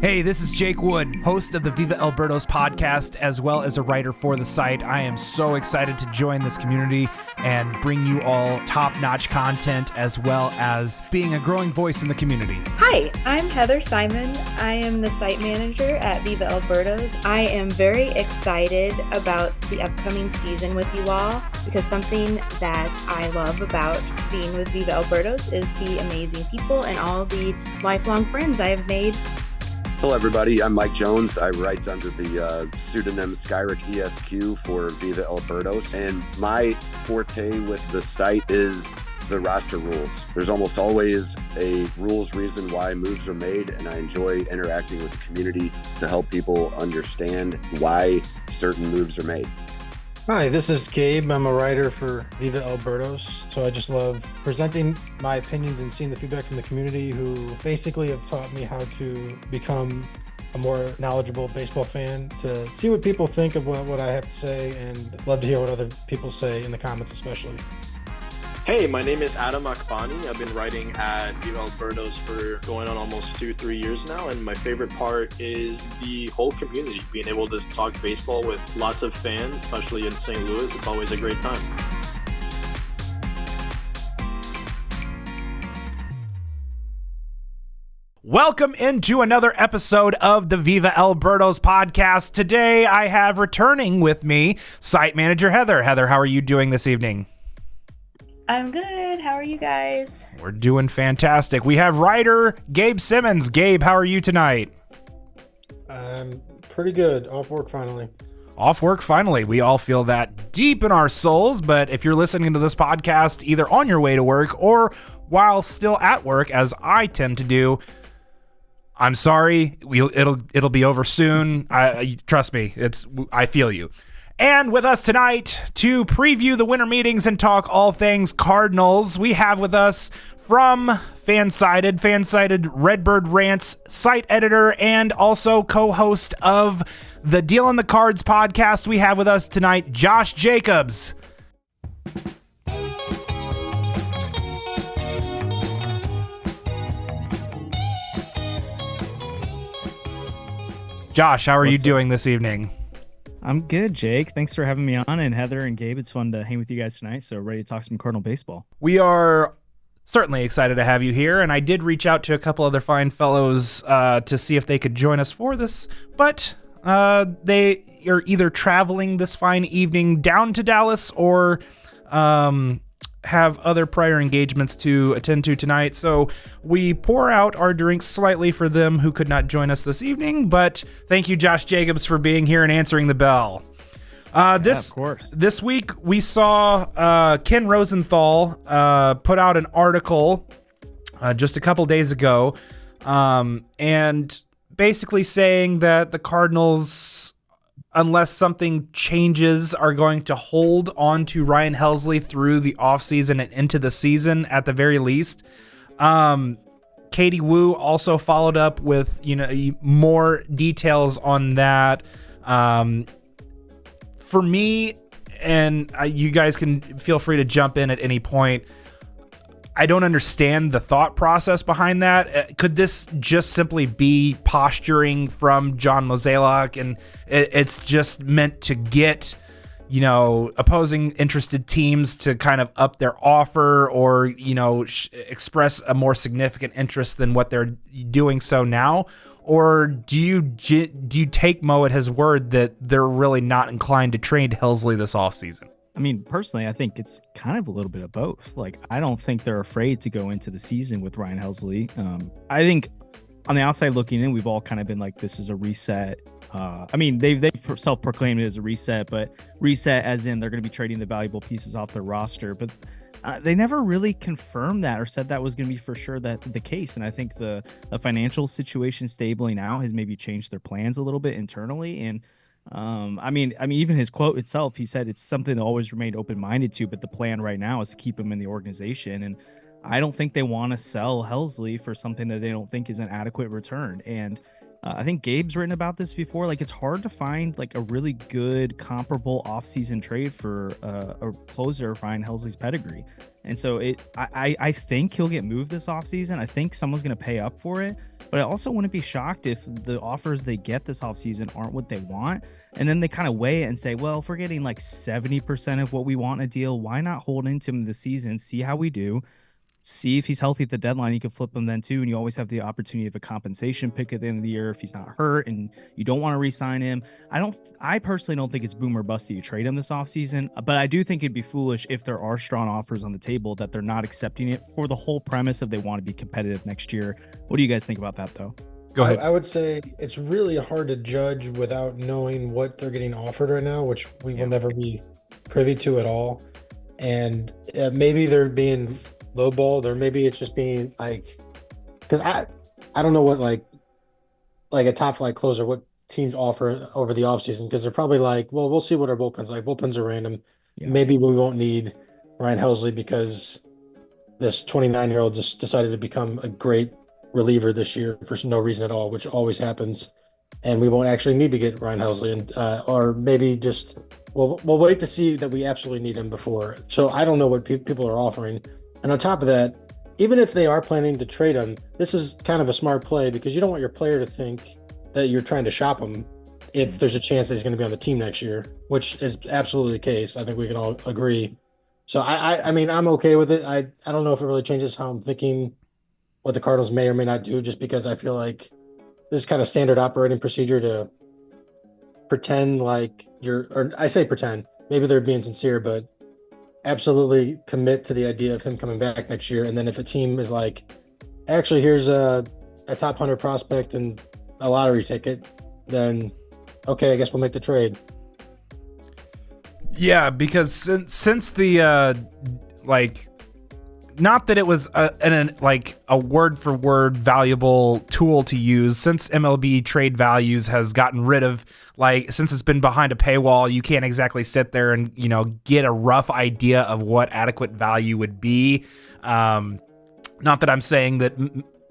Hey, this is Jake Wood, host of the Viva El Birdos podcast, as well as a writer for the site. I am so excited to join this community and bring you all top-notch content, as well as being a growing voice in the community. Hi, I'm Heather Simon. I am the site manager at Viva El Birdos. I am very excited about the upcoming season with you all, because something that I love about being with Viva El Birdos is the amazing people and all the lifelong friends I have made. Hello, everybody. I'm Mike Jones. I write under the pseudonym Skyrick ESQ for Viva El Birdos. And my forte with the site is the roster rules. There's almost always a rules reason why moves are made, and I enjoy interacting with the community to help people understand why certain moves are made. Hi, this is Gabe. I'm a writer for Viva El Birdos, so I just love presenting my opinions and seeing the feedback from the community, who basically have taught me how to become a more knowledgeable baseball fan, to see what people think of what I have to say, and love to hear what other people say in the comments especially. Hey, my name is Adam Akbani. I've been writing at Dealin the Cards for going on almost 2-3 years now, and my favorite part is the whole community, being able to talk baseball with lots of fans, especially in St. Louis. It's always a great time. Welcome into another episode of the Viva El Birdos podcast. Today, I have returning with me site manager Heather. Heather, how are you doing this evening? I'm good. How are you guys? We're doing fantastic. We have writer Gabe Simmons. Gabe, how are you tonight? I'm pretty good. Off work finally. Off work finally. We all feel that deep in our souls, but if you're listening to this podcast either on your way to work or while still at work, as I tend to do, I'm sorry. It'll be over soon. Trust me. I feel you. And with us tonight to preview the winter meetings and talk all things Cardinals, we have with us from Fansided, Redbird Rants, site editor, and also co-host of the Dealin the Cards podcast. We have with us tonight Josh Jacobs. Josh, how are you doing this evening? I'm good, Jake. Thanks for having me on. And Heather and Gabe, it's fun to hang with you guys tonight. So ready to talk some Cardinal baseball. We are certainly excited to have you here. And I did reach out to a couple other fine fellows to see if they could join us for this. But they are either traveling this fine evening down to Dallas or have other prior engagements to attend to tonight. So we pour out our drinks slightly for them who could not join us this evening. But thank you, Josh Jacobs, for being here and answering the bell. Of course. This week we saw Ken Rosenthal put out an article just a couple days ago and basically saying that the Cardinals, unless something changes, are going to hold on to Ryan Helsley through the offseason and into the season at the very least. Katie Wu also followed up with, more details on that. For me, and you guys can feel free to jump in at any point, I don't understand the thought process behind that. Could this just simply be posturing from John Mozeliak, and it's just meant to get, opposing interested teams to kind of up their offer or, express a more significant interest than what they're doing so now? Or do you take Mo at his word that they're really not inclined to trade Helsley this offseason? I mean, personally, I think it's kind of a little bit of both. Like, I don't think they're afraid to go into the season with Ryan Helsley. I think on the outside looking in, we've all kind of been like, this is a reset. They've self-proclaimed it as a reset, but reset as in they're going to be trading the valuable pieces off their roster. But they never really confirmed that or said that was going to be for sure that the case. And I think the financial situation stabling out has maybe changed their plans a little bit internally. And even his quote itself, he said it's something they always remained open-minded to, but the plan right now is to keep him in the organization. And I don't think they want to sell Helsley for something that they don't think is an adequate return. And I think Gabe's written about this before. Like, it's hard to find like a really good comparable offseason trade for a closer of Ryan Helsley's pedigree. And so I think he'll get moved this offseason. I think someone's going to pay up for it. But I also wouldn't be shocked if the offers they get this offseason aren't what they want. And then they kind of weigh it and say, well, if we're getting like 70% of what we want in a deal, why not hold into him this season, see how we do? See if he's healthy at the deadline. You can flip him then too, and you always have the opportunity of a compensation pick at the end of the year if he's not hurt and you don't want to re-sign him. I personally don't think it's boom or bust that you trade him this offseason, but I do think it'd be foolish if there are strong offers on the table that they're not accepting it for the whole premise of they want to be competitive next year. What do you guys think about that though? Go ahead. I would say it's really hard to judge without knowing what they're getting offered right now, which we will never be privy to at all. And maybe they're being lowballed, or maybe it's just being like, because I don't know what like a top flight closer, what teams offer over the offseason, because they're probably like, well, we'll see what our bullpen's like. Bullpens are random. Yeah. Maybe we won't need Ryan Helsley because this 29-year-old just decided to become a great reliever this year for no reason at all, which always happens, and we won't actually need to get Ryan Helsley, and or maybe just we'll wait to see that we absolutely need him before. So I don't know what people are offering. And on top of that, even if they are planning to trade him, this is kind of a smart play because you don't want your player to think that you're trying to shop him if there's a chance that he's going to be on the team next year, which is absolutely the case. I think we can all agree. So I mean, I'm okay with it. I don't know if it really changes how I'm thinking what the Cardinals may or may not do, just because I feel like this is kind of standard operating procedure to pretend like or I say pretend, maybe they're being sincere, but absolutely commit to the idea of him coming back next year. And then if a team is like, actually, here's a top 100 prospect and a lottery ticket, then okay, I guess we'll make the trade. Yeah, because since the like, not that it was a word for word valuable tool to use, since MLB Trade Values has gotten rid of, like, since it's been behind a paywall, you can't exactly sit there and, you know, get a rough idea of what adequate value would be. Not that I'm saying that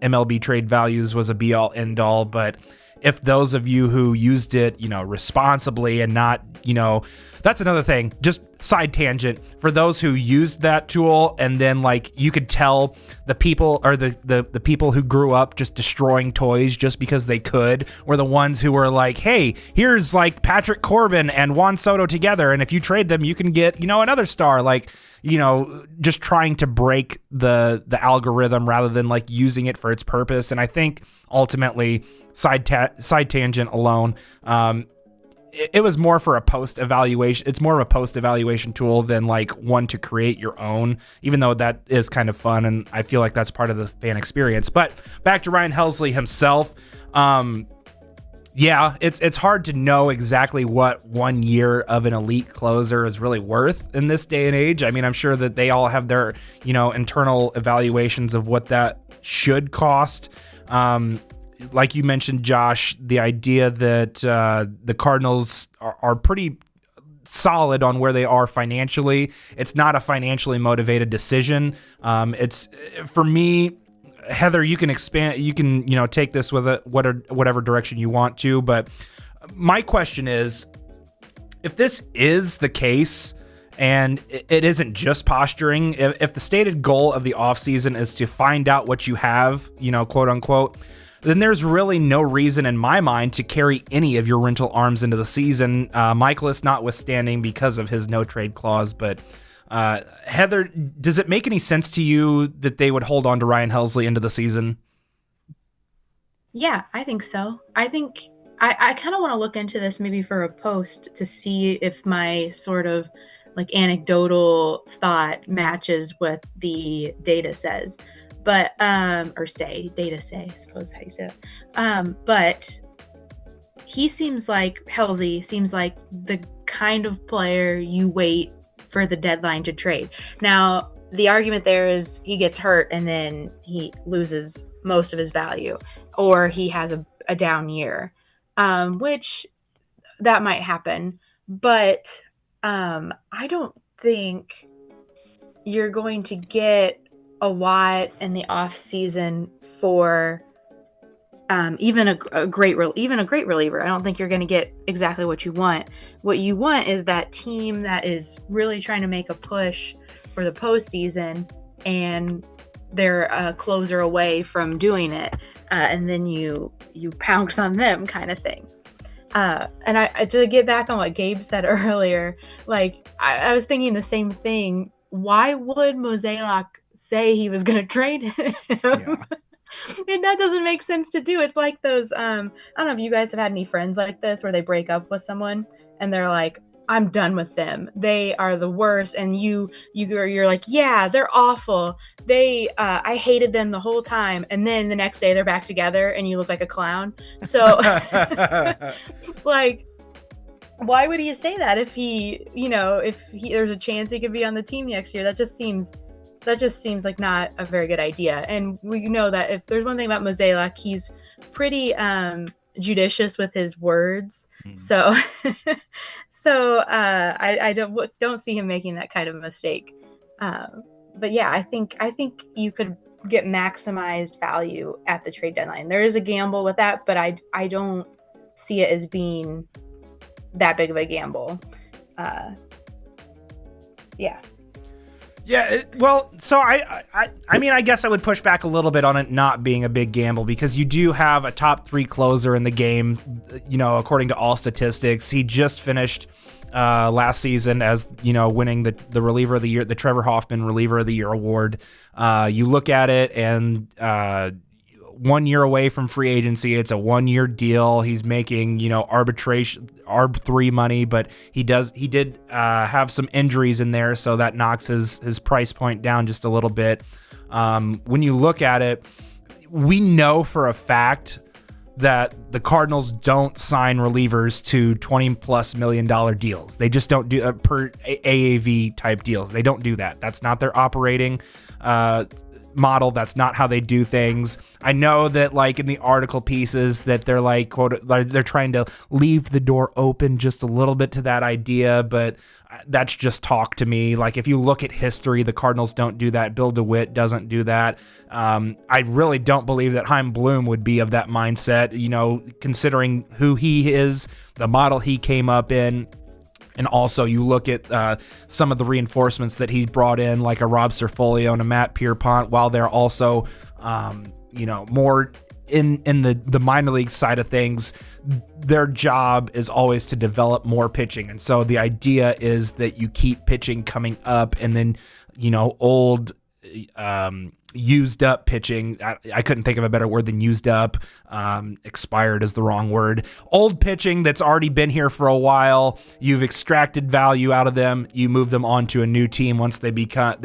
MLB Trade Values was a be all end all, but if those of you who used it, you know, responsibly and not, you know, that's another thing, just side tangent, for those who used that tool and then, like, you could tell the people, or the people who grew up just destroying toys just because they could, were the ones who were like, hey, here's like Patrick Corbin and Juan Soto together, and if you trade them, you can get, you know, another star, like, you know, just trying to break the algorithm rather than like using it for its purpose. And I think ultimately, side tangent alone, it was more for a post evaluation. It's more of a post evaluation tool than like one to create your own, even though that is kind of fun. And I feel like that's part of the fan experience. But back to Ryan Helsley himself. Yeah, it's hard to know exactly what 1 year of an elite closer is really worth in this day and age. I mean, I'm sure that they all have their, you know, internal evaluations of what that should cost. Like you mentioned, Josh, the idea that the Cardinals are pretty solid on where they are financially. It's not a financially motivated decision. It's, for me, Heather, you can expand, you can, you know, take this with whatever direction you want to, but my question is, if this is the case and it isn't just posturing, if the stated goal of the offseason is to find out what you have, you know, quote unquote, then there's really no reason in my mind to carry any of your rental arms into the season, Michaelis notwithstanding because of his no trade clause. But Heather, does it make any sense to you that they would hold on to Ryan Helsley into the season? Yeah, I think so. I think I kind of want to look into this maybe for a post to see if my sort of like anecdotal thought matches what the data says. But, data say, I suppose how you say it. But he seems like, Helsley seems like the kind of player you wait for the deadline to trade. Now, the argument there is he gets hurt and then he loses most of his value, or he has a down year, which that might happen. But I don't think you're going to get a lot in the off season for even a great reliever. I don't think you're going to get exactly what you want. What you want is that team that is really trying to make a push for the postseason, and they're a closer away from doing it, and then you pounce on them, kind of thing. And I to get back on what Gabe said earlier, like I was thinking the same thing. Why would Mozeliak say he was going to trade him? Yeah. And that doesn't make sense to do. It's like those, I don't know if you guys have had any friends like this where they break up with someone and they're like, I'm done with them. They are the worst. And you're like, yeah, they're awful. I hated them the whole time. And then the next day they're back together and you look like a clown. So like, why would he say that if there's a chance he could be on the team next year? That just seems like not a very good idea. And we know that if there's one thing about Mozeliak, he's pretty judicious with his words. So I don't see him making that kind of mistake. But yeah, I think you could get maximized value at the trade deadline. There is a gamble with that, but I don't see it as being that big of a gamble. Yeah. Yeah, so I mean, I guess I would push back a little bit on it not being a big gamble, because you do have a top 3 closer in the game, according to all statistics. He just finished last season as, winning the reliever of the year, the Trevor Hoffman reliever of the year award. You look at it, and 1 year away from free agency. It's a 1-year deal. He's making, ARB3 money, but he did have some injuries in there, so that knocks his price point down just a little bit. When you look at it, we know for a fact that the Cardinals don't sign relievers to $20+ million deals. They just don't do per AAV type deals. They don't do that. That's not their operating model. That's not how they do things. I know that, like, in the article pieces that they're like, quote, they're trying to leave the door open just a little bit to that idea, but that's just talk to me. Like, if you look at history, the Cardinals don't do that. Bill DeWitt doesn't do that. I really don't believe that Chaim Bloom would be of that mindset, considering who he is, the model he came up in. And also, you look at some of the reinforcements that he's brought in, like a Rob Cerfolio and a Matt Pierpont, while they're also, more in the minor league side of things. Their job is always to develop more pitching. And so the idea is that you keep pitching coming up, and then, old used up pitching. I couldn't think of a better word than used up. Expired is the wrong word. Old pitching that's already been here for a while. You've extracted value out of them. You move them on to a new team once they kind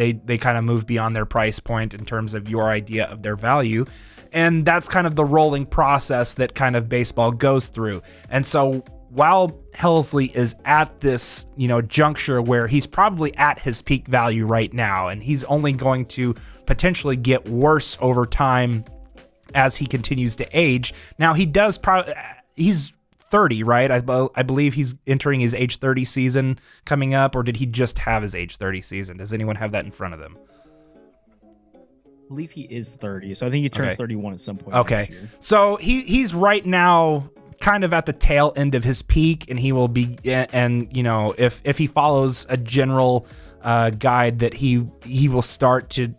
of move beyond their price point in terms of your idea of their value. And that's kind of the rolling process that kind of baseball goes through. And so while Helsley is at this, juncture where he's probably at his peak value right now, and he's only going to potentially get worse over time as he continues to age. Now, he's 30, right? I believe he's entering his age 30 season coming up, or did he just have his age 30 season? Does anyone have that in front of them? I believe he is 30, so I think he turns 31 at some point. Okay, next year. So he's right now kind of at the tail end of his peak, and he will be, and if he follows a general guide, that he will start to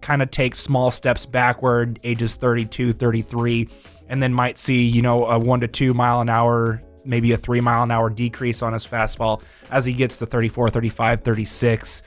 kind of take small steps backward, ages 32, 33, and then might see, a 1 to 2 mile an hour, maybe a 3 mile an hour decrease on his fastball as he gets to 34, 35, 36.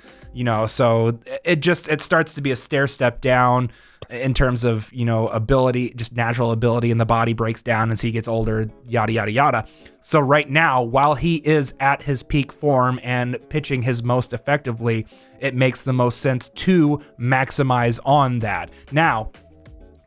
So it starts to be a stair step down in terms of, ability, just natural ability, and the body breaks down as he gets older, yada, yada, yada. So right now, while he is at his peak form and pitching his most effectively, it makes the most sense to maximize on that. Now,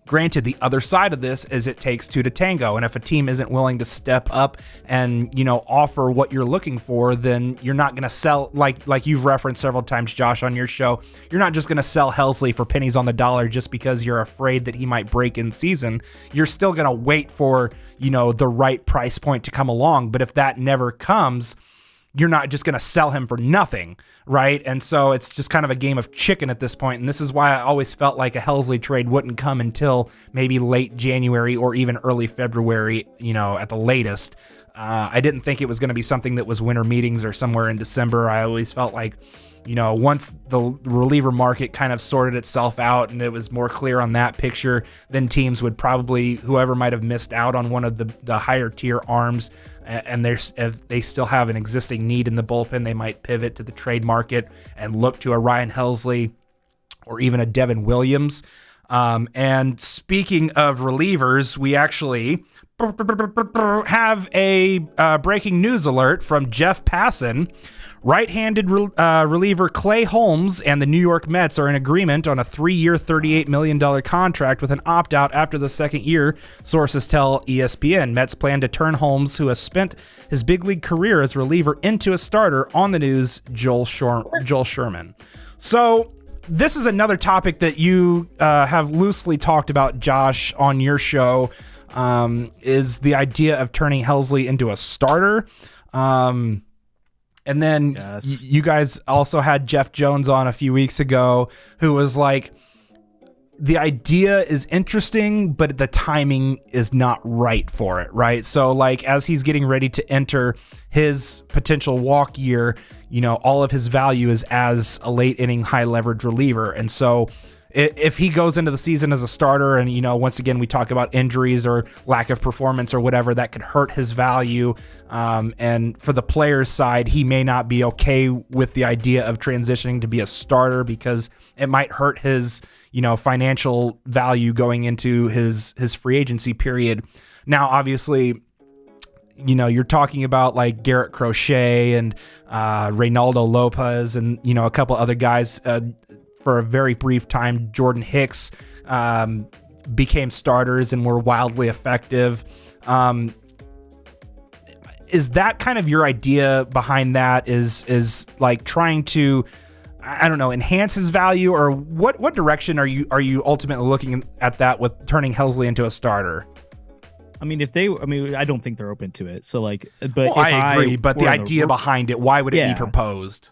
granted, the other side of this is it takes two to tango. And if a team isn't willing to step up and, offer what you're looking for, then you're not going to sell, like you've referenced several times, Josh, on your show. You're not just going to sell Helsley for pennies on the dollar just because you're afraid that he might break in season. You're still going to wait for, the right price point to come along. But if that never comes, you're not just going to sell him for nothing, right? And so it's just kind of a game of chicken at this point. And this is why I always felt like a Helsley trade wouldn't come until maybe late January or even early February, at the latest. I didn't think it was going to be something that was winter meetings or somewhere in December. I always felt like, once the reliever market kind of sorted itself out and it was more clear on that picture, then teams would probably, whoever might have missed out on one of the higher tier arms, and if they still have an existing need in the bullpen, they might pivot to the trade market and look to a Ryan Helsley or even a Devin Williams. And speaking of relievers, we actually have a breaking news alert from Jeff Passan. Right-handed reliever Clay Holmes and the New York Mets are in agreement on a 3-year, $38 million contract with an opt-out after the second year, sources tell ESPN. Mets plan to turn Holmes, who has spent his big league career as reliever, into a starter. On the news, Joel Sherman. So this is another topic that you have loosely talked about, Josh, on your show, is the idea of turning Helsley into a starter. And then Yes. You guys also had Jeff Jones on a few weeks ago, who was like, the idea is interesting, but the timing is not right for it, right? So like as he's getting ready to enter his potential walk year, all of his value is as a late inning high leverage reliever. And so if he goes into the season as a starter and, once again, we talk about injuries or lack of performance or whatever, that could hurt his value. And for the player's side, he may not be okay with the idea of transitioning to be a starter because it might hurt his, financial value going into his free agency period. Now, obviously, you're talking about like Garrett Crochet and Reynaldo Lopez and, a couple other guys. For a very brief time, Jordan Hicks became starters and were wildly effective. Is that kind of your idea behind that? Is like trying to, I don't know, enhance his value, or what direction are you ultimately looking at that with turning Helsley into a starter? I mean, I don't think they're open to it. So like, but well, I agree, but the idea behind it, why would it be proposed?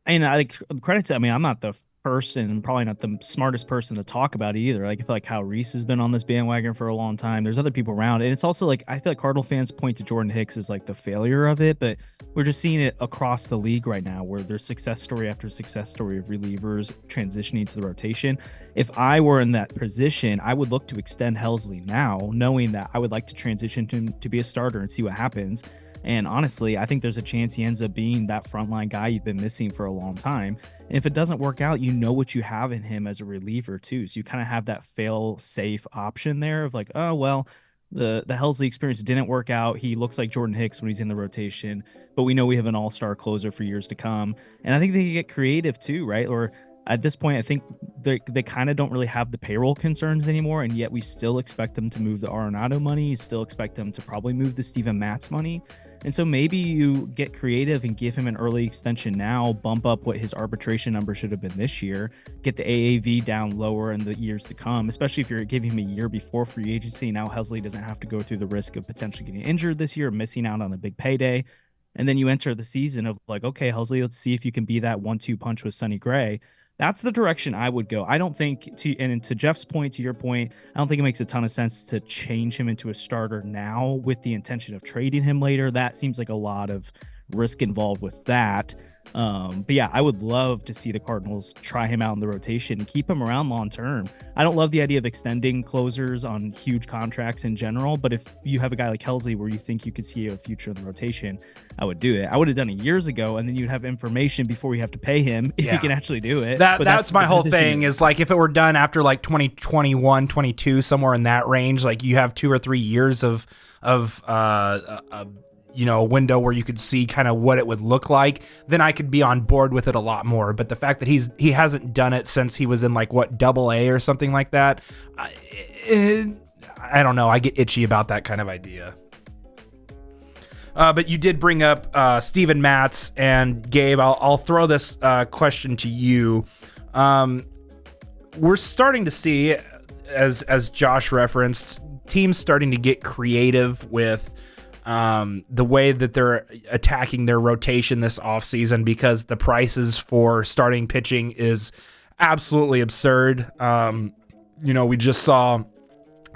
And credit to, I'm not the person, probably not the smartest person to talk about it either. Like I feel like Kyle Reese has been on this bandwagon for a long time. There's other people around, and it's also like I feel like Cardinal fans point to Jordan Hicks as like the failure of it, but we're just seeing it across the league right now, where there's success story after success story of relievers transitioning to the rotation. If I were in that position, I would look to extend Helsley now, knowing that I would like to transition to be a starter and see what happens. And honestly, I think there's a chance he ends up being that frontline guy you've been missing for a long time. And if it doesn't work out, what you have in him as a reliever too. So you kind of have that fail-safe option there of like, oh, well, the Helsley experience didn't work out. He looks like Jordan Hicks when he's in the rotation, but we know we have an all-star closer for years to come. And I think they can get creative too, right? Or at this point, I think they kind of don't really have the payroll concerns anymore, and yet we still expect them to move the Arenado money. You still expect them to probably move the Steven Matz money. And so maybe you get creative and give him an early extension now, bump up what his arbitration number should have been this year, get the AAV down lower in the years to come, especially if you're giving him a year before free agency. Now Helsley doesn't have to go through the risk of potentially getting injured this year, missing out on a big payday. And then you enter the season of like, okay, Helsley, let's see if you can be that 1-2 punch with Sonny Gray. That's the direction I would go. I don't think, and to Jeff's point, to your point, I don't think it makes a ton of sense to change him into a starter now with the intention of trading him later. That seems like a lot of risk involved with that. But yeah, I would love to see the Cardinals try him out in the rotation and keep him around long term. I don't love the idea of extending closers on huge contracts in general, but if you have a guy like Helsley where you think you could see a future in the rotation, I would do it. I would have done it years ago, and then you'd have information before you have to pay him if you can actually do it. That's my whole thing is like if it were done after like 2021, 22, somewhere in that range, like you have 2 or 3 years of a window where you could see kind of what it would look like, then I could be on board with it a lot more. But the fact that he hasn't done it since he was in like AA or something like that, I don't know. I get itchy about that kind of idea. But you did bring up Steven Matz, and Gabe, I'll throw this question to you. We're starting to see, as Josh referenced, teams starting to get creative with the way that they're attacking their rotation this offseason, because the prices for starting pitching is absolutely absurd. We just saw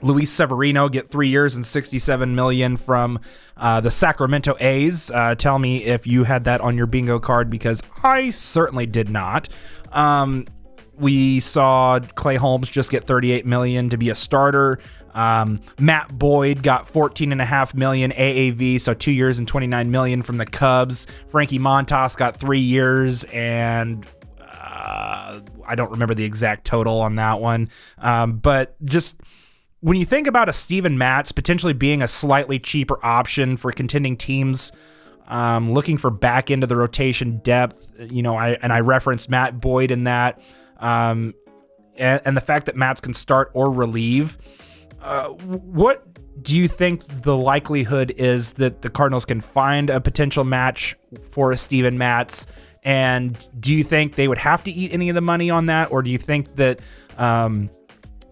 Luis Severino get 3 years and $67 million from the Sacramento A's. Tell me if you had that on your bingo card, because I certainly did not. We saw Clay Holmes just get $38 million to be a starter. Matt Boyd got $14.5 million AAV, so 2 years and $29 million from the Cubs. Frankie Montas got 3 years, and I don't remember the exact total on that one. But just when you think about a Steven Matz potentially being a slightly cheaper option for contending teams, looking for back into the rotation depth, I referenced Matt Boyd in that, and the fact that Matz can start or relieve. What do you think the likelihood is that the Cardinals can find a potential match for a Steven Matz? And do you think they would have to eat any of the money on that, or do you think that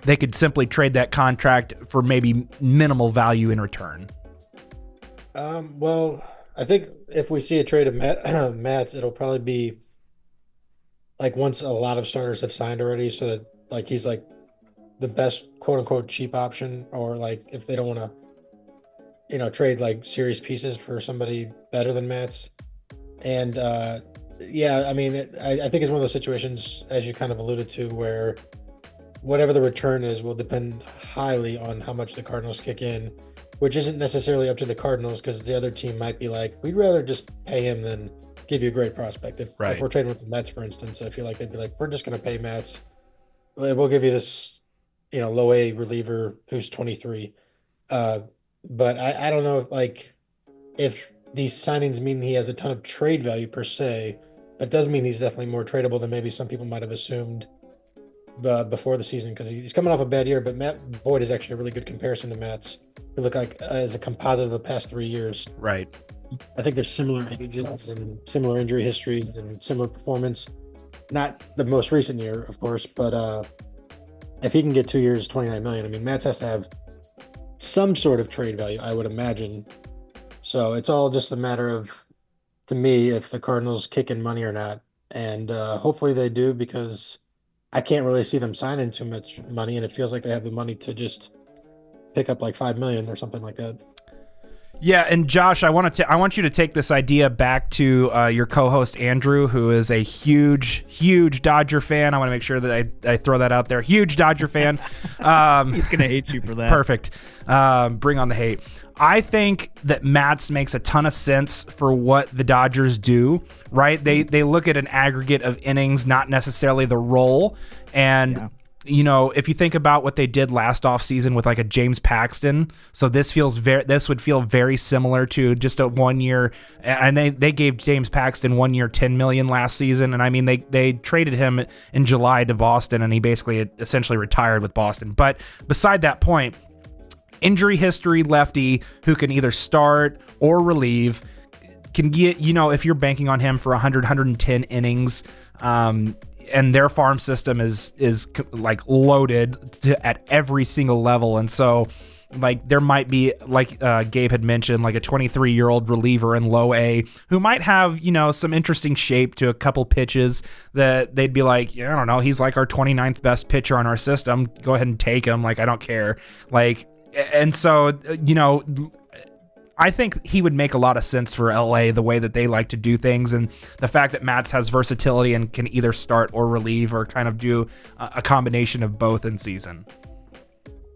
they could simply trade that contract for maybe minimal value in return? Well, I think if we see a trade of Matz, it'll probably be like once a lot of starters have signed already, so that like he's like the best quote unquote cheap option, or like if they don't want to, trade like serious pieces for somebody better than Matz. And I think it's one of those situations, as you kind of alluded to, where whatever the return is will depend highly on how much the Cardinals kick in, which isn't necessarily up to the Cardinals, because the other team might be like, we'd rather just pay him than give you a great prospect. If we're trading with the Mets, for instance, I feel like they'd be like, we're just going to pay Matz. We'll give you this, low A reliever who's 23. But I don't know if these signings mean he has a ton of trade value per se, but it does mean he's definitely more tradable than maybe some people might have assumed before the season, because he's coming off a bad year. But Matt Boyd is actually a really good comparison to Matz. They look like as a composite of the past 3 years. Right. I think there's similar ages and similar injury history and similar performance. Not the most recent year, of course, but if he can get 2 years, $29 million, I mean, Matz has to have some sort of trade value, I would imagine. So it's all just a matter of, to me, if the Cardinals kick in money or not. And hopefully they do, because I can't really see them signing too much money, and it feels like they have the money to just pick up like $5 million or something like that. Yeah, and Josh, I want you to take this idea back to your co-host Andrew, who is a huge Dodger fan. I want to make sure that I throw that out there. Huge Dodger fan. He's gonna hate you for that. Perfect. Bring on the hate. I think that Matz makes a ton of sense for what the Dodgers do, right? They look at an aggregate of innings, not necessarily the role. And if you think about what they did last offseason with like a James Paxton, so this would feel very similar to just a 1 year, and they gave James Paxton 1 year, $10 million last season. And I mean, they traded him in July to Boston, and he basically essentially retired with Boston. But beside that point, injury history lefty who can either start or relieve, can get, if you're banking on him for 100, 110 innings, and their farm system is like loaded at every single level. And so like there might be, like Gabe had mentioned, like a 23-year-old reliever in low A who might have, some interesting shape to a couple pitches that they'd be like, I don't know, he's like our 29th best pitcher on our system. Go ahead and take him. Like, I don't care. And so, I think he would make a lot of sense for LA, the way that they like to do things, and the fact that Matz has versatility and can either start or relieve, or kind of do a combination of both in season.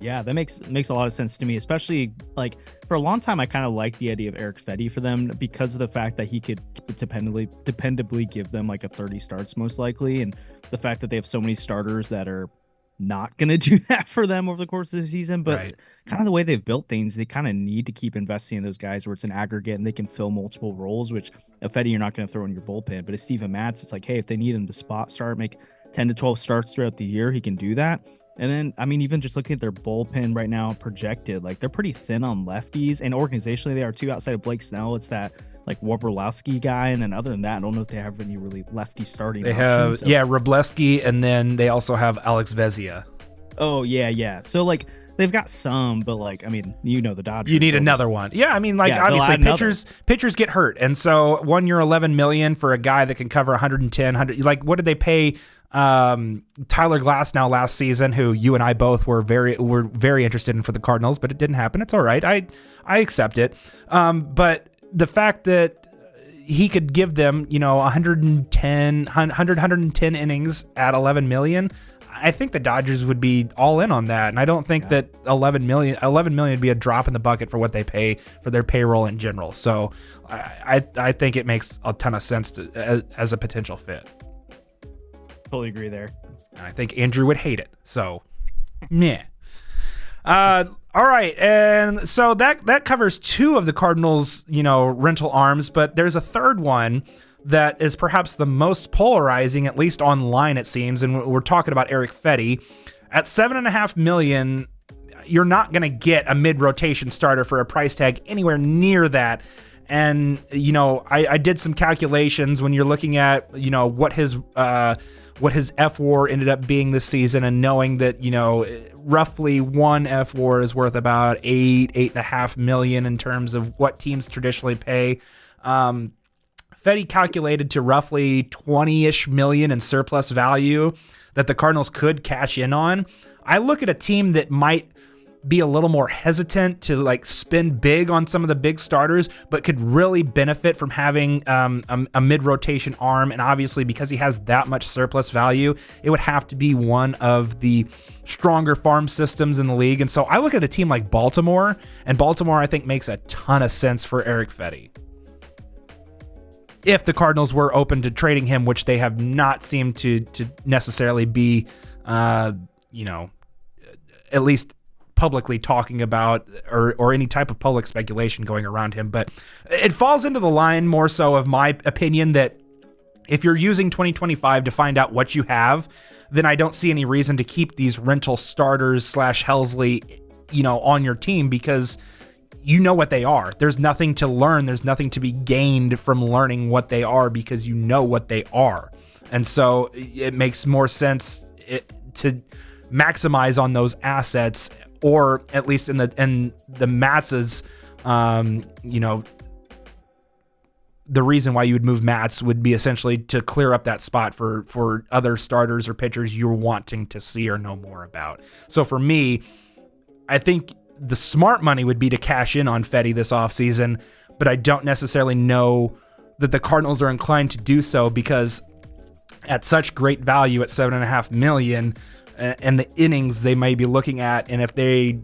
Yeah, that makes a lot of sense to me, especially like for a long time. I kind of liked the idea of Erick Fedde for them because of the fact that he could dependably give them like a 30 starts most likely, and the fact that they have so many starters that are not going to do that for them over the course of the season. But kind of the way they've built things, they kind of need to keep investing in those guys where it's an aggregate and they can fill multiple roles, which a Fedde you're not going to throw in your bullpen. But a Steven Matz, it's like, hey, if they need him to spot start, make 10 to 12 starts throughout the year, he can do that. And then, I mean, even just looking at their bullpen right now projected, like they're pretty thin on lefties, and organizationally they are too. Outside of Blake Snell, it's that like Wroblewski guy, and then other than that, I don't know if they have any really lefty starting. They have Wroblewski, and then they also have Alex Vezia. Oh yeah. So like they've got some, but like, I mean, the Dodgers. You need another one. Yeah, I mean, like, Yeah, obviously they'll add pitchers get hurt, and so 1 year, $11 million for a guy that can cover 110, 100. Like, what did they pay Tyler Glasnow last season, who you and I both were very interested in for the Cardinals, but it didn't happen. It's all right. I accept it. But the fact that he could give them, 110 innings at 11 million, I think the Dodgers would be all in on that. And I don't think that 11 million would be a drop in the bucket for what they pay for their payroll in general. So I think it makes a ton of sense as a potential fit. Totally agree there. And I think Andrew would hate it. So, meh. All right, and so that covers two of the Cardinals, rental arms, but there's a third one that is perhaps the most polarizing, at least online it seems, and we're talking about Erick Fedde. At $7.5 million, you're not going to get a mid-rotation starter for a price tag anywhere near that. And I did some calculations when you're looking at what his F-WAR ended up being this season, and knowing that roughly one F-WAR is worth about $8.5 million in terms of what teams traditionally pay. Fedde calculated to roughly 20-ish million in surplus value that the Cardinals could cash in on. I look at a team that might be a little more hesitant to like spend big on some of the big starters, but could really benefit from having a mid-rotation arm. And obviously, because he has that much surplus value, it would have to be one of the stronger farm systems in the league. And so I look at a team like Baltimore, and Baltimore I think makes a ton of sense for Erick Fedde. If the Cardinals were open to trading him, which they have not seemed to necessarily be, at least publicly talking about, or any type of public speculation going around him. But it falls into the line more so of my opinion that if you're using 2025 to find out what you have, then I don't see any reason to keep these rental starters / Helsley, on your team, because you know what they are. There's nothing to learn. There's nothing to be gained from learning what they are, because you know what they are. And so it makes more sense to maximize on those assets, or at least in the Matz's, the reason why you would move Matz would be essentially to clear up that spot for other starters or pitchers you're wanting to see or know more about. So for me, I think the smart money would be to cash in on Fedde this offseason, but I don't necessarily know that the Cardinals are inclined to do so, because at such great value at $7.5 million and the innings they may be looking at, and if they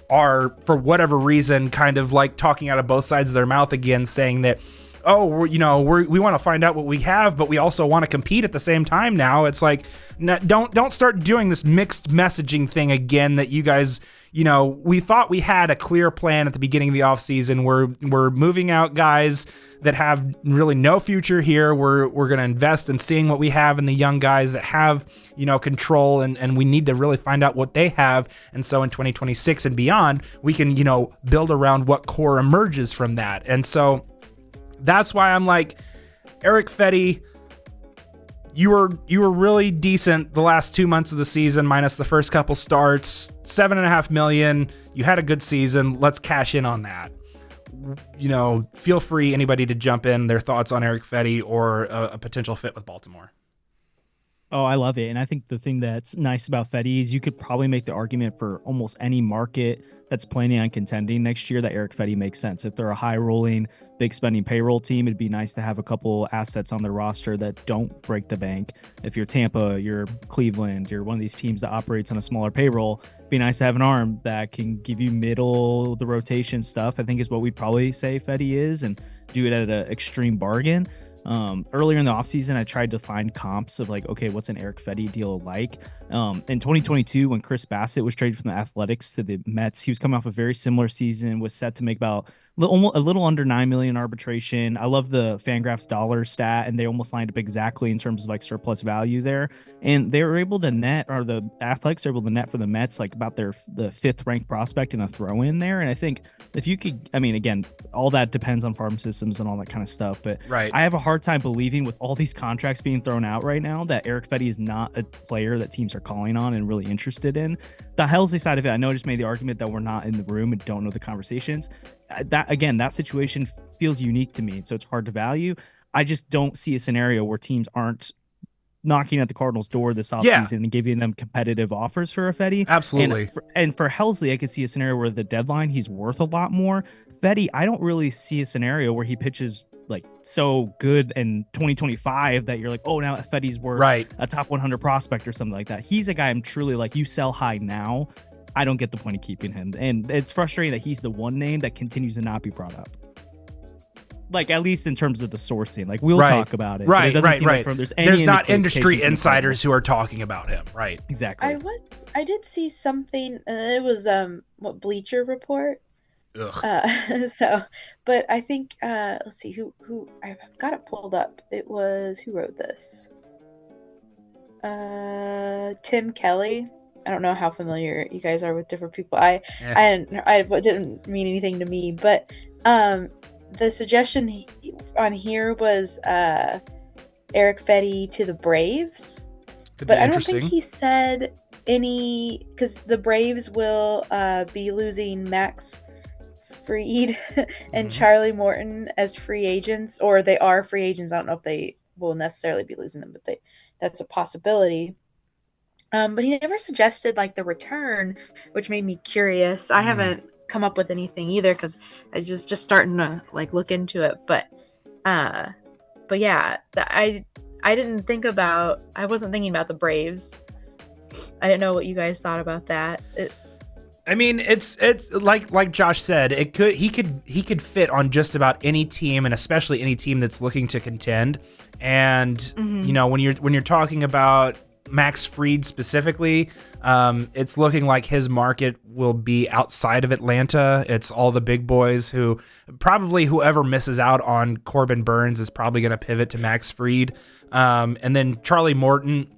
are, for whatever reason, kind of like talking out of both sides of their mouth again, saying that, we want to find out what we have, but we also want to compete at the same time now. It's like, don't start doing this mixed messaging thing again that you guys, we thought we had a clear plan at the beginning of the offseason. We're moving out guys that have really no future here. We're going to invest in seeing what we have in the young guys that have, control, and we need to really find out what they have. And so in 2026 and beyond, we can, build around what core emerges from that. And so that's why I'm like, Erick Fedde, you were really decent the last 2 months of the season, minus the first couple starts. $7.5 million. You had a good season. Let's cash in on that. Feel free, anybody, to jump in their thoughts on Erick Fedde or a potential fit with Baltimore. Oh, I love it. And I think the thing that's nice about Fedde is you could probably make the argument for almost any market that's planning on contending next year that Erick Fedde makes sense. If they're a high rolling, big spending payroll team, it'd be nice to have a couple assets on their roster that don't break the bank. If you're Tampa, you're Cleveland, you're one of these teams that operates on a smaller payroll, it'd be nice to have an arm that can give you middle of the rotation stuff, I think is what we'd probably say Fedde is, and do it at an extreme bargain. Earlier in the offseason, I tried to find comps of like, okay, what's an Erick Fedde deal like? In 2022, when Chris Bassett was traded from the Athletics to the Mets, he was coming off a very similar season, was set to make about a a little under 9 million arbitration. I love the Fangraphs dollar stat, and they almost lined up exactly in terms of like surplus value there. And they were able to net, or the Athletics are able to net for the Mets like about the 5th ranked prospect in a throw in there. And I think if you could, I mean, again, all that depends on farm systems and all that kind of stuff. But right. I have a hard time believing with all these contracts being thrown out right now that Erick Fedde is not a player that teams are calling on and really interested in. The Helsley side of it, I know I just made the argument that we're not in the room and don't know the conversations. That situation feels unique to me, so it's hard to value. I just don't see a scenario where teams aren't knocking at the Cardinals' door this offseason and giving them competitive offers for a Fedde. Absolutely. And for Helsley, I could see a scenario where the deadline he's worth a lot more. Fedde, I don't really see a scenario where he pitches like so good in 2025 that you're like, oh, now Fedde's worth a top 100 prospect or something like that. He's a guy I'm truly like, you sell high now. I don't get the point of keeping him. And it's frustrating that he's the one name that continues to not be brought up. Like, at least in terms of the sourcing. Like, we'll talk about it. Right. Like there's not industry insiders who are talking about him. Right. Exactly. I did see something. It was Bleacher Report. But I think let's see who I've got it pulled up. It was, who wrote this? Tim Kelly. I don't know how familiar you guys are with different people. I didn't mean anything to me, but the suggestion on here was Erick Fedde to the Braves. But I don't think he said any, because the Braves will be losing Max Fried and Charlie Morton as free agents, or they are free agents. I don't know if they will necessarily be losing them, but that's a possibility. But he never suggested like the return, which made me curious. I haven't come up with anything either because I was just starting to like look into it. But yeah, I wasn't thinking about the Braves. I didn't know what you guys thought about that. I mean, it's like Josh said, he could fit on just about any team, and especially any team that's looking to contend. And you know, when you're talking about Max Fried specifically, it's looking like his market will be outside of Atlanta. It's all the big boys who probably, whoever misses out on Corbin Burns is probably going to pivot to Max Fried. And then Charlie Morton,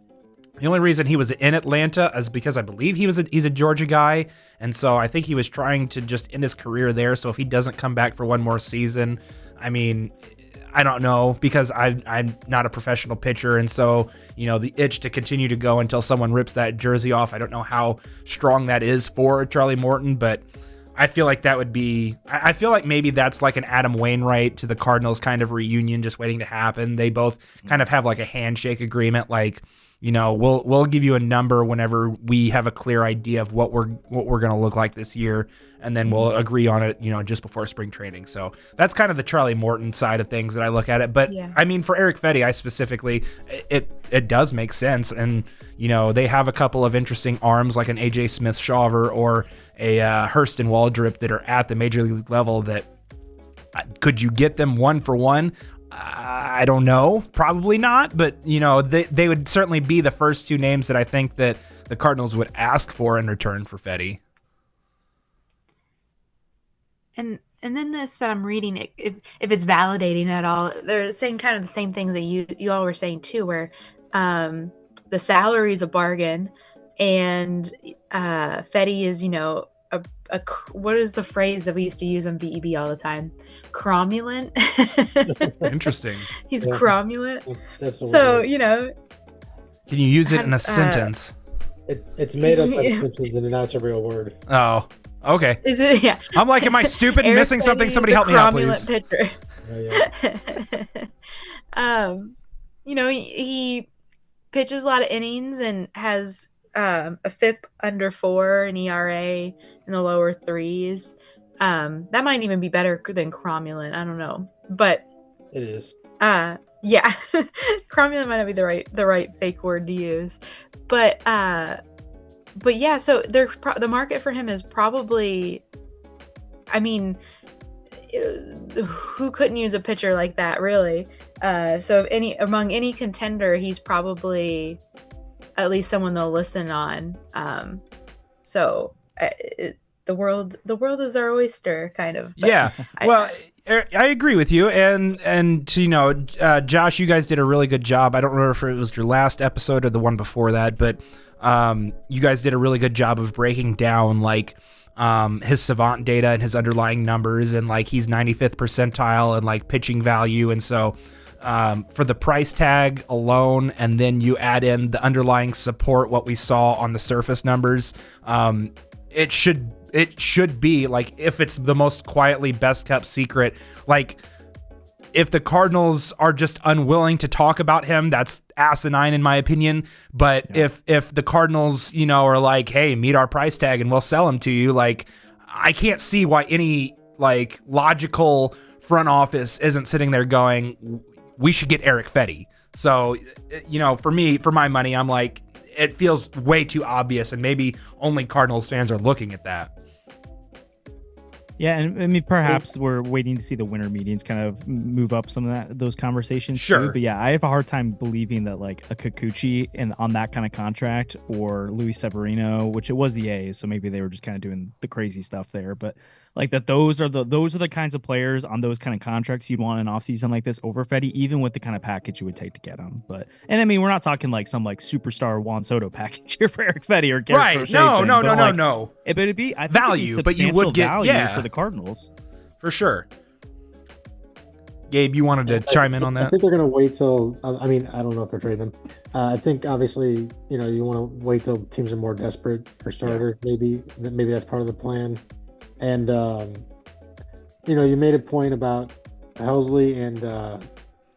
the only reason he was in Atlanta is because I believe he's a Georgia guy. And so I think he was trying to just end his career there. So if he doesn't come back for one more season, I mean, I don't know, because I'm not a professional pitcher. And so, you know, the itch to continue to go until someone rips that jersey off, I don't know how strong that is for Charlie Morton, but I feel like that would be, I feel like maybe that's like an Adam Wainwright to the Cardinals kind of reunion just waiting to happen. They both kind of have like a handshake agreement, like, you know, we'll give you a number whenever we have a clear idea of what we're going to look like this year, and then we'll agree on it, you know, just before spring training. So that's kind of the Charlie Morton side of things that I look at it. But yeah. I mean, for Erick Fedde, I specifically, it does make sense. And, you know, they have a couple of interesting arms like an AJ Smith-Shawver or a Hurston Waldrop that are at the major league level that could you get them one for one? I don't know, probably not, but you know, they would certainly be the first two names that I think that the Cardinals would ask for in return for Fedde. And then this that I'm reading, if it's validating at all, they're saying kind of the same things that you all were saying too, where the salary is a bargain, and Fedde is, you know, what is the phrase that we used to use on VEB all the time? Cromulent. Interesting. He's cromulent. That's so word. You know. Can you use it in a sentence? It's made up by sentence and not a real word. Oh, okay. Is it? Yeah. I'm like, am I stupid and missing something? Somebody help me out, please. Pitcher. Yeah. You know, he pitches a lot of innings and has a FIP under 4, an ERA in the lower 3s. That might even be better than cromulent. I don't know, but it is. Yeah, cromulent might not be the right fake word to use, but yeah. So the market for him is probably. I mean, who couldn't use a pitcher like that, really? So among any contender, he's probably at least someone they'll listen on. So the world is our oyster, kind of. But Yeah. Well, I agree with you, and Josh, you guys did a really good job. I don't remember if it was your last episode or the one before that, but you guys did a really good job of breaking down like his savant data and his underlying numbers, and like he's 95th percentile and like pitching value, and so for the price tag alone, and then you add in the underlying support, what we saw on the surface numbers, it should be like, if it's the most quietly best kept secret, like if the Cardinals are just unwilling to talk about him, that's asinine in my opinion. But if the Cardinals, are like, hey, meet our price tag and we'll sell him to you, like I can't see why any like logical front office isn't sitting there going, we should get Erick Fedde. So, for my money, I'm like, it feels way too obvious, and maybe only Cardinals fans are looking at that. Yeah, and I mean, perhaps we're waiting to see the winter meetings kind of move up some of those conversations. Sure. Too. But yeah, I have a hard time believing that like a Kikuchi and on that kind of contract, or Luis Severino, which it was the A's, so maybe they were just kind of doing the crazy stuff there. But like that, those are the kinds of players on those kind of contracts you'd want in an offseason like this over Fedde, even with the kind of package you would take to get him. And I mean, we're not talking like some like superstar Juan Soto package here for Erick Fedde or Garrett right? Crochet No. But it'd be value, but you would get for the Cardinals for sure. Gabe, you wanted to chime in on that? I think they're going to wait till. I mean, I don't know if they're trading them. I think obviously, you want to wait till teams are more desperate for starters. Maybe that's part of the plan. And you made a point about Helsley and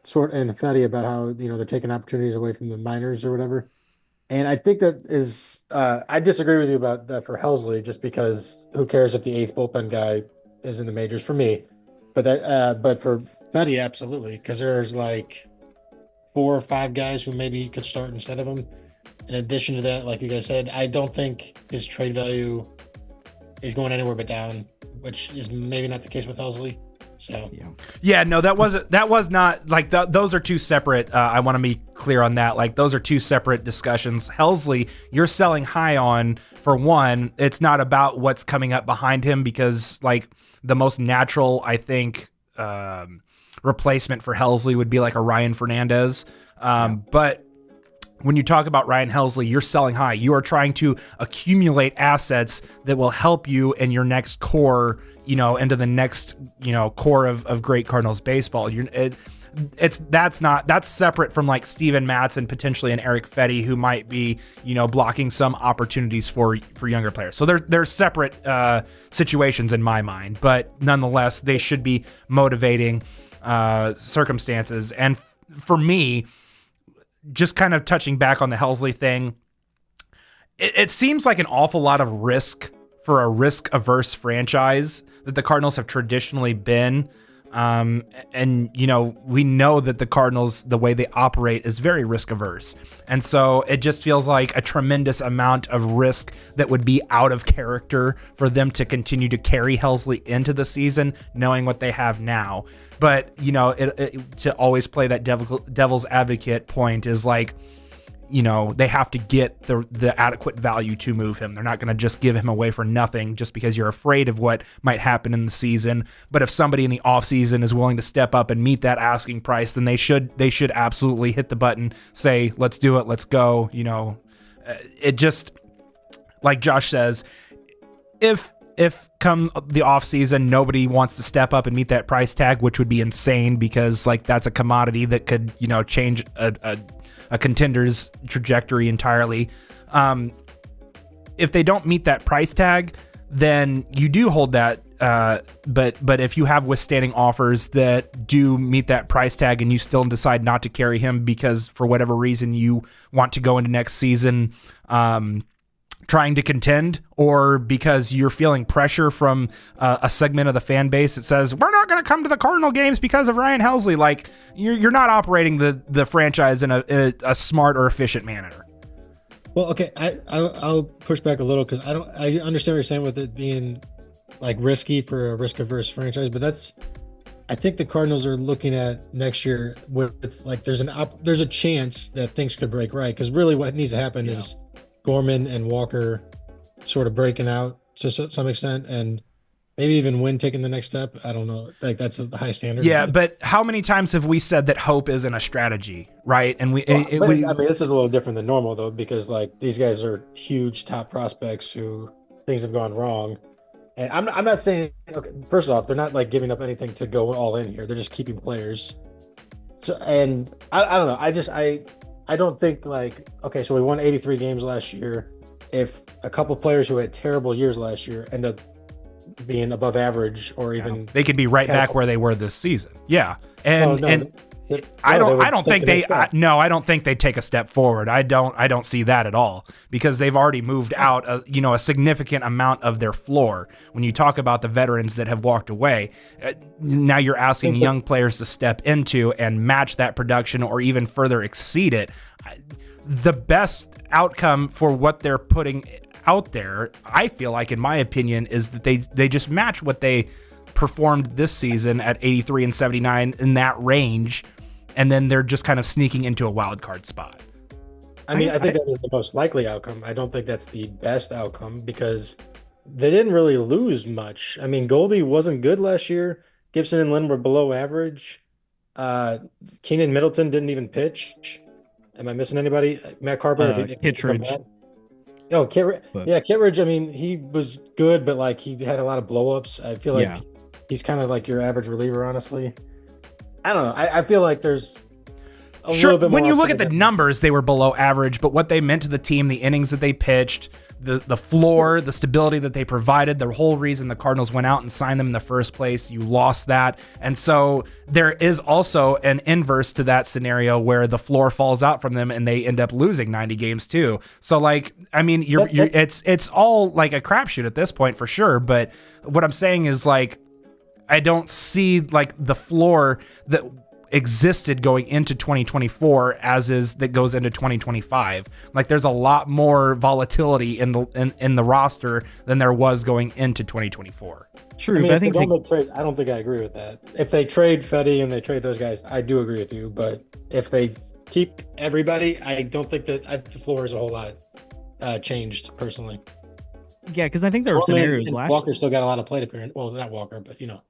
Fedde about how they're taking opportunities away from the minors or whatever. And I think that is I disagree with you about that for Helsley, just because who cares if the eighth bullpen guy is in the majors for me. But for Fedde, absolutely, because there's like 4 or 5 guys who maybe could start instead of him. In addition to that, like you guys said, I don't think his trade value is going anywhere but down, which is maybe not the case with Helsley. So no, that was not like those are two separate. I want to be clear on that. Like those are two separate discussions. Helsley, you're selling high on. For one, it's not about what's coming up behind him, because like the most natural, I think, replacement for Helsley would be like a Ryan Fernandez. But when you talk about Ryan Helsley, you're selling high. You are trying to accumulate assets that will help you in your next core, into the next, core of great Cardinals baseball. That's separate from like Steven Matz and potentially an Erick Fedde, who might be, blocking some opportunities for younger players. So they're separate situations in my mind, but nonetheless, they should be motivating circumstances. And for me, just kind of touching back on the Helsley thing, it seems like an awful lot of risk for a risk-averse franchise that the Cardinals have traditionally been. And we know that the Cardinals, the way they operate is very risk averse. And so it just feels like a tremendous amount of risk that would be out of character for them to continue to carry Helsley into the season, knowing what they have now. But, to always play that devil's advocate point is like, they have to get the adequate value to move him. They're not going to just give him away for nothing just because you're afraid of what might happen in the season. But if somebody in the offseason is willing to step up and meet that asking price, then they should absolutely hit the button, say, let's do it, let's go. It just, like Josh says, if come the offseason, nobody wants to step up and meet that price tag, which would be insane, because like that's a commodity that could, change a contender's trajectory entirely. If they don't meet that price tag, then you do hold that. But if you have withstanding offers that do meet that price tag and you still decide not to carry him because for whatever reason you want to go into next season trying to contend, or because you're feeling pressure from a segment of the fan base that says we're not going to come to the Cardinal games because of Ryan Helsley, like you're not operating the franchise in a smart or efficient manner. Well, okay, I'll push back a little, because I understand what you're saying with it being like risky for a risk averse franchise, but I think the Cardinals are looking at next year with like there's a chance that things could break right, because really what needs to happen is Gorman and Walker sort of breaking out to some extent, and maybe even win taking the next step. I don't know. Like that's a high standard. Yeah, but how many times have we said that hope isn't a strategy, right? And I mean, this is a little different than normal though, because like these guys are huge top prospects who things have gone wrong. And I'm not saying, okay, first off, they're not like giving up anything to go all in here. They're just keeping players. So, and I don't know. I don't think like, okay, so we won 83 games last year. If a couple players who had terrible years last year end up being above average or even they could be right back where they were this season. Yeah. And I don't think they take a step forward. I don't see that at all, because they've already moved out a significant amount of their floor. When you talk about the veterans that have walked away, now you're asking young players to step into and match that production or even further exceed it. The best outcome for what they're putting out there, I feel like, in my opinion, is that they just match what they performed this season at 83 and 79 in that range, and then they're just kind of sneaking into a wild card spot. I think that is the most likely outcome. I don't think that's the best outcome because they didn't really lose much. I mean, Goldie wasn't good last year. Gibson and Lynn were below average. Keenan Middleton didn't even pitch. Am I missing anybody? Matt Carpenter? Kittredge. Oh, Kittredge. I mean, he was good, but like he had a lot of blow-ups. I feel like he's kind of like your average reliever, honestly. I don't know. I feel like there's a little bit more. When you look at the numbers, they were below average, but what they meant to the team, the innings that they pitched, the floor, the stability that they provided, the whole reason the Cardinals went out and signed them in the first place, you lost that. And so there is also an inverse to that scenario where the floor falls out from them and they end up losing 90 games too. So like, I mean, it's all like a crapshoot at this point for sure. But what I'm saying is like, I don't see like the floor that existed going into 2024 as is that goes into 2025. Like there's a lot more volatility in the roster than there was going into 2024. True, I mean, but I think make trades. I don't think I agree with that. If they trade Fedde and they trade those guys, I do agree with you. But if they keep everybody, I don't think that the floor is a whole lot changed personally. Yeah, because I think there were scenarios last Walker still got a lot of plate appearance. Well, not Walker, but you know.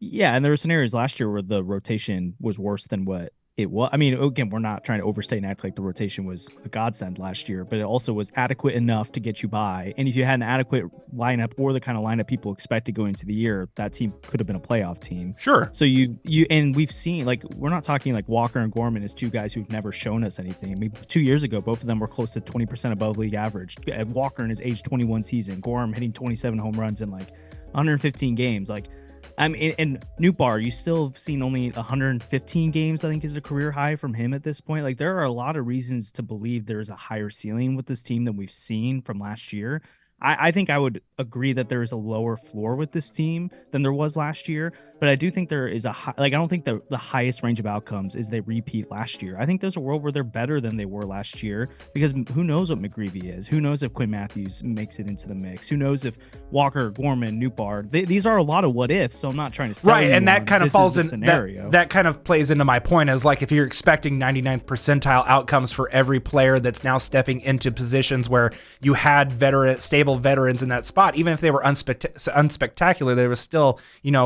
Yeah, and there were scenarios last year where the rotation was worse than what it was. I mean, again, we're not trying to overstate and act like the rotation was a godsend last year, but it also was adequate enough to get you by. And if you had an adequate lineup or the kind of lineup people expected going into the year, that team could have been a playoff team. Sure. So you and we've seen, like, we're not talking like Walker and Gorman as two guys who've never shown us anything. I mean, 2 years ago, both of them were close to 20% above league average. Walker in his age 21 season, Gorman hitting 27 home runs in like 115 games. Like, I mean, and Newbar, you still have seen only 115 games, I think, is a career high from him at this point. Like, there are a lot of reasons to believe there's a higher ceiling with this team than we've seen from last year. I think I would agree that there is a lower floor with this team than there was last year, but I do think there is I don't think the highest range of outcomes is they repeat last year. I think there's a world where they're better than they were last year, because who knows what McGreevy is? Who knows if Quinn Matthews makes it into the mix? Who knows if Walker, Gorman, Newbar? These are a lot of what ifs, so I'm not trying to sell right, and that kind of falls in scenario. That kind of plays into my point, as like if you're expecting 99th percentile outcomes for every player that's now stepping into positions where you had stable veterans in that spot, even if they were unspectacular, they were still,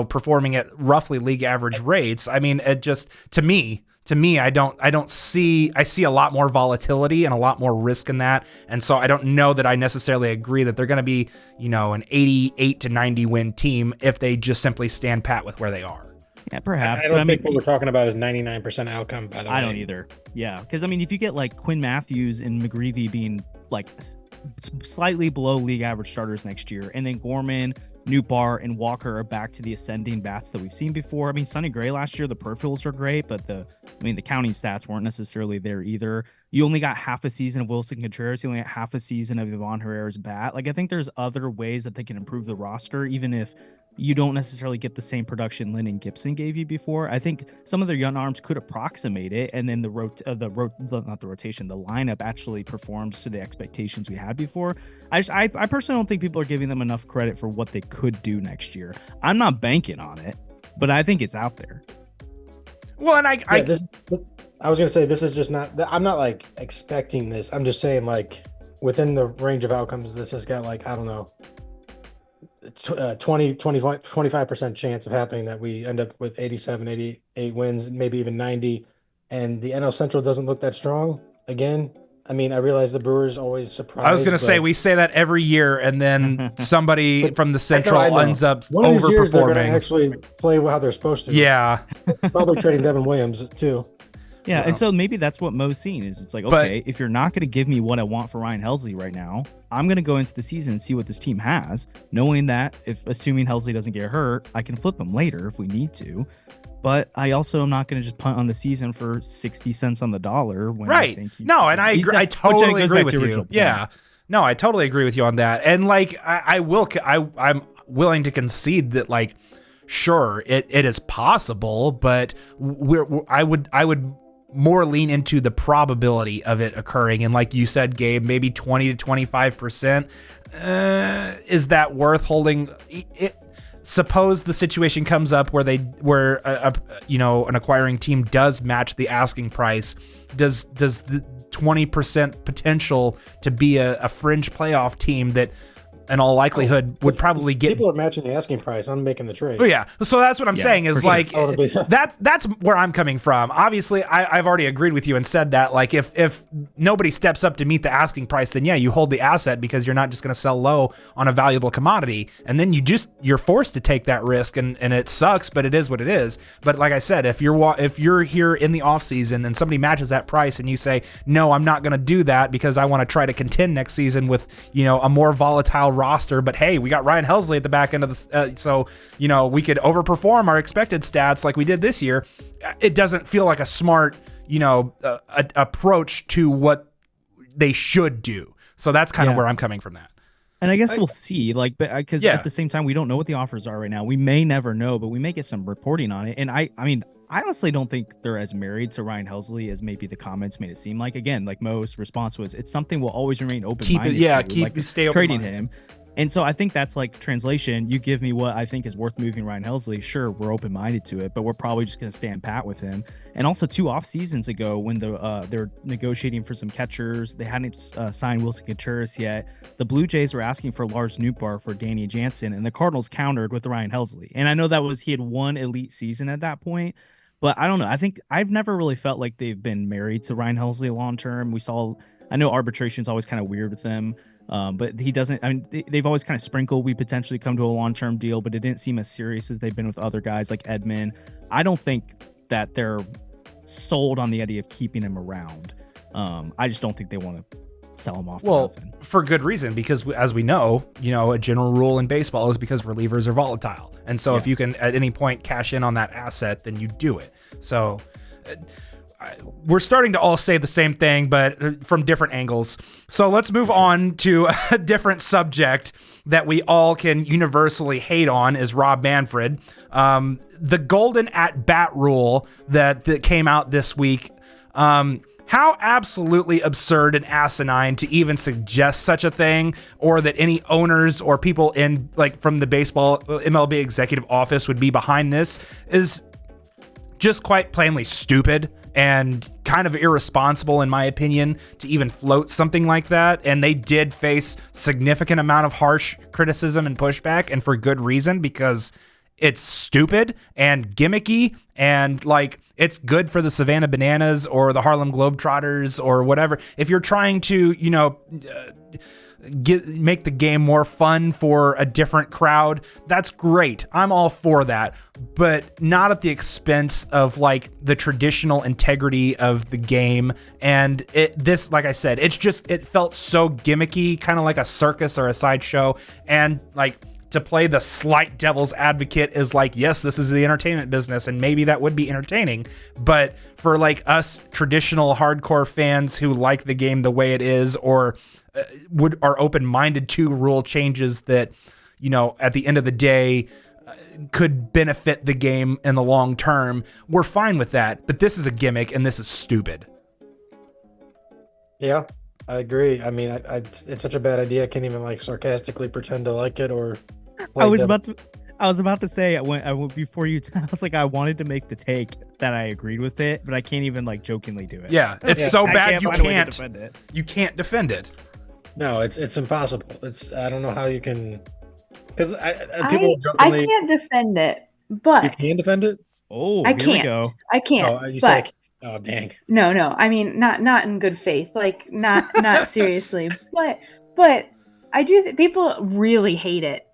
performing at roughly league average rates. I mean, it just, to me, I see a lot more volatility and a lot more risk in that. And so I don't know that I necessarily agree that they're going to be, an 88 to 90 win team if they just simply stand pat with where they are. Yeah, perhaps. I don't think what we're talking about is 99% outcome, by the way. I don't either. Yeah, because I mean, if you get like Quinn Matthews and McGreevy being like slightly below league average starters next year, and then Gorman, Newbar, and Walker are back to the ascending bats that we've seen before. I mean, Sonny Gray last year, the peripherals were great, but the counting stats weren't necessarily there either. You only got half a season of Wilson Contreras. You only got half a season of Ivan Herrera's bat. Like, I think there's other ways that they can improve the roster, even if you don't necessarily get the same production Lynn and Gibson gave you before. I think some of their young arms could approximate it, and then the lineup actually performs to the expectations we had before. I personally don't think people are giving them enough credit for what they could do next year. I'm not banking on it, but I think it's out there. Well, and I was gonna say, this is just not. I'm not like expecting this. I'm just saying, like, within the range of outcomes, this has got, like, I don't know, 25% chance of happening that we end up with 87, 88 wins, maybe even 90. And the NL Central doesn't look that strong again. I mean, I realize the Brewers always surprise. I was going to say, we say that every year, and then somebody from the Central I know. ends up One of these years they're going to overperforming. actually play how they're supposed to. Yeah. Probably trading Devin Williams too. Yeah, and so maybe that's what Mo's seen is it's like, okay, if you're not going to give me what I want for Ryan Helsley right now, I'm going to go into the season and see what this team has, knowing that assuming Helsley doesn't get hurt, I can flip him later if we need to. But I also am not going to just punt on the season for 60 cents on the dollar. When I think No, and I agree. I totally agree with you. Yeah. No, I totally agree with you on that. And like, I'm willing to concede that, like, sure, it is possible, but I would more lean into the probability of it occurring. And like you said, Gabe, maybe 20 to 25%. Is that worth holding? Suppose the situation comes up where an acquiring team does match the asking price. Does the 20% potential to be a fringe playoff team that in all likelihood would probably get. People are matching the asking price. I'm making the trade. Oh yeah. So that's what I'm saying is like, that's where I'm coming from. Obviously I've already agreed with you and said that, like, if nobody steps up to meet the asking price, then yeah, you hold the asset because you're not just going to sell low on a valuable commodity. And then you're forced to take that risk, and it sucks, but it is what it is. But like I said, if you're here in the off season and somebody matches that price and you say, no, I'm not going to do that because I want to try to contend next season with, a more volatile roster, but hey, we got Ryan Helsley at the back end of the so we could overperform our expected stats like we did this year. It doesn't feel like a smart approach to what they should do. So that's kind of where I'm coming from that. And I guess we'll see, like, because at the same time, we don't know what the offers are right now. We may never know, but we may get some reporting on it. And I mean, I honestly don't think they're as married to Ryan Helsley as maybe the comments made it seem like. Again, like Mo's response was, it's something we'll always remain open-minded stay trading him. And so I think that's like translation. You give me what I think is worth moving Ryan Helsley. Sure, we're open-minded to it, but we're probably just going to stand pat with him. And also 2 off seasons ago when they're negotiating for some catchers, they hadn't signed Wilson Contreras yet. The Blue Jays were asking for Lars Nootbaar for Danny Jansen, and the Cardinals countered with Ryan Helsley. And I know he had one elite season at that point, but I don't know. I think I've never really felt like they've been married to Ryan Helsley long-term. I know arbitration is always kind of weird with them. But he doesn't. I mean, they've always kind of sprinkled. We potentially come to a long-term deal, but it didn't seem as serious as they've been with other guys like Edman. I don't think that they're sold on the idea of keeping him around. I just don't think they want to sell him off. Well, for good reason, because as we know, a general rule in baseball is because relievers are volatile, and so if you can at any point cash in on that asset, then you do it. So. We're starting to all say the same thing, but from different angles. So let's move on to a different subject that we all can universally hate on is Rob Manfred. The golden at-bat rule that came out this week. How absolutely absurd and asinine to even suggest such a thing, or that any owners or people in from the baseball MLB executive office would be behind this is just quite plainly stupid and kind of irresponsible, in my opinion, to even float something like that. And they did face significant amount of harsh criticism and pushback, and for good reason, because it's stupid and gimmicky, and it's good for the Savannah Bananas or the Harlem Globetrotters or whatever. If you're trying to, make the game more fun for a different crowd, that's great. I'm all for that, but not at the expense of the traditional integrity of the game. And like I said, it felt so gimmicky, kind of like a circus or a sideshow. And to play the slight devil's advocate is yes, this is the entertainment business, and maybe that would be entertaining, but for us traditional hardcore fans who like the game the way it is, or are open-minded to rule changes that, at the end of the day could benefit the game in the long term, we're fine with that. But this is a gimmick, and this is stupid. Yeah, I agree. I mean, it's such a bad idea. I can't even sarcastically pretend to like it or. I was about to say before you. I was I wanted to make the take that I agreed with it, but I can't even jokingly do it. Yeah, it's so bad you can't defend it. You can't defend it. No, it's impossible. I don't know how you can Because I people jokingly. can't defend it, You but can defend it? Oh, I here we can't. go. I can't. Oh, you but said, oh, dang. no. I mean, not in good faith. Like, not seriously. But I do. People really hate it.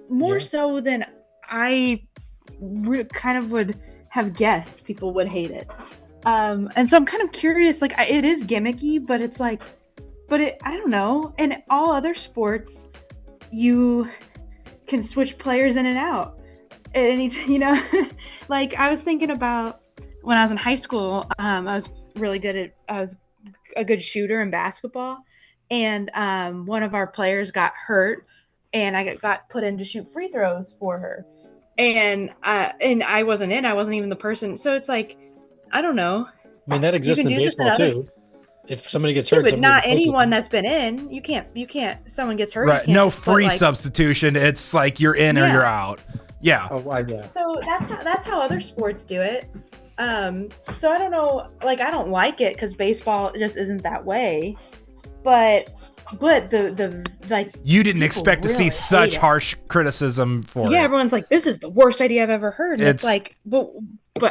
More Yeah. so than I kind of would have guessed. People would hate it. And so I'm kind of curious. Like, it is gimmicky, but it's like, I don't know. In all other sports, you can switch players in and out at any, like I was thinking about when I was in high school. I was a good shooter in basketball, and one of our players got hurt, and I got put in to shoot free throws for her, and I wasn't even the person. So it's like, I don't know. I mean, that exists in do this in baseball, other- too. If somebody gets Yeah, hurt, but somebody not replaces anyone them. that's been in. You can't. Someone gets hurt. you Right. can't No just put, free like- substitution. It's like you're in or Yeah. you're out. Yeah. Oh, yeah. So that's how other sports do it. So I don't know. Like, I don't like it because baseball just isn't that way. But the like, You didn't people expect to see really such hate it. harsh criticism for Yeah, it. everyone's like, this is the worst idea I've ever heard. And it's like, but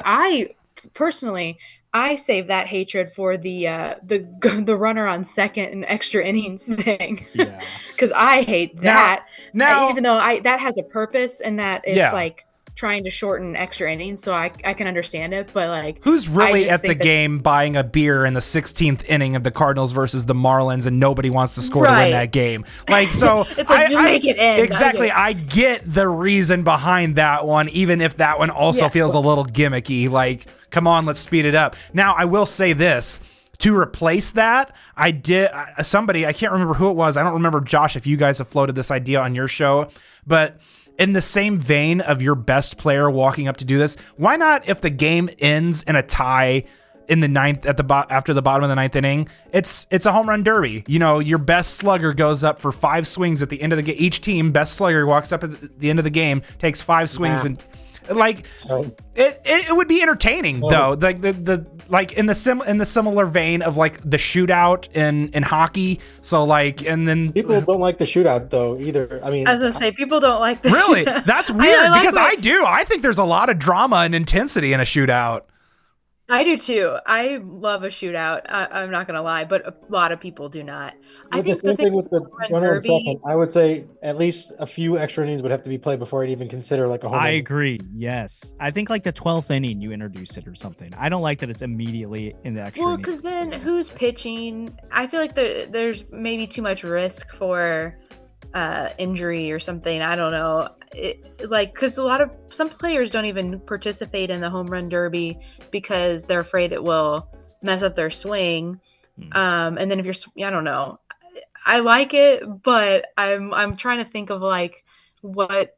I personally, I save that hatred for the runner on second and extra innings thing. Yeah. Because I hate that. Now, Even though that has a purpose and that it's Yeah. like trying to shorten extra innings, so I can understand it. But like, who's I really just at the think that- game buying a beer in the 16th inning of the Cardinals versus the Marlins, and nobody wants to score to win Right. that game? Like, so It's like, just make it end. Exactly. I get the reason behind that one, even if that one also Yeah. feels a little gimmicky. Like, come on, let's speed it up. Now, I will say this. To replace that, I can't remember who it was. I don't remember, Josh, if you guys have floated this idea on your show, but in the same vein of your best player walking up to do this, why not, if the game ends in a tie in the ninth after the bottom of the ninth inning, it's a home run derby. Your best slugger goes up for 5 swings at the end of the game. Each team best slugger walks up at the end of the game, takes 5 swings, and like So, it would be entertaining though. Like the like in the similar vein of like the shootout in hockey. So like, and then people don't like the shootout, though, either. I mean, I was gonna say, people don't like this. really, that's weird like because what- I do. I think there's a lot of drama and intensity in a shootout. I do too. I love a shootout. I'm not gonna lie, but a lot of people do not. I with the think same thing with the run runner on derby- second, I would say at least a few extra innings would have to be played before I'd even consider like a home I run. agree. Yes. I think like the 12th inning you introduce it or something. I don't like that it's immediately in the extra Well, innings. because then who's pitching? I feel like there's maybe too much risk for injury or something. I don't know. Because some players don't even participate in the home run derby because they're afraid it will mess up their swing. And then if I don't know. I like it, but I'm trying to think of like what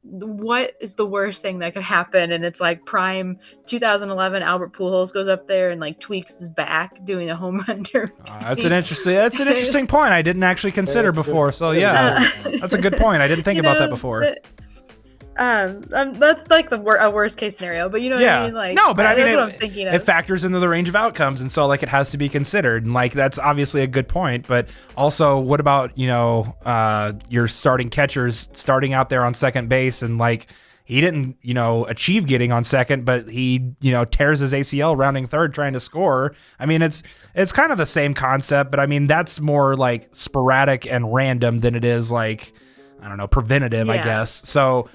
is the worst thing that could happen, and it's like prime 2011 Albert Pujols goes up there and like tweaks his back doing a home run derby. That's an interesting point I didn't actually consider before. So yeah, that's a good point. I didn't think about that before. That's like a worst case scenario, but you know what I mean? Like, no, but I mean, that's what I'm thinking of. it factors into the range of outcomes, and so like it has to be considered, and like that's obviously a good point. But also, what about your starting catchers starting out there on second base, and like he didn't achieve getting on second, but he tears his ACL rounding third trying to score. I mean, it's kind of the same concept, but I mean that's more like sporadic and random than it is like, I don't know, preventative, I guess. So.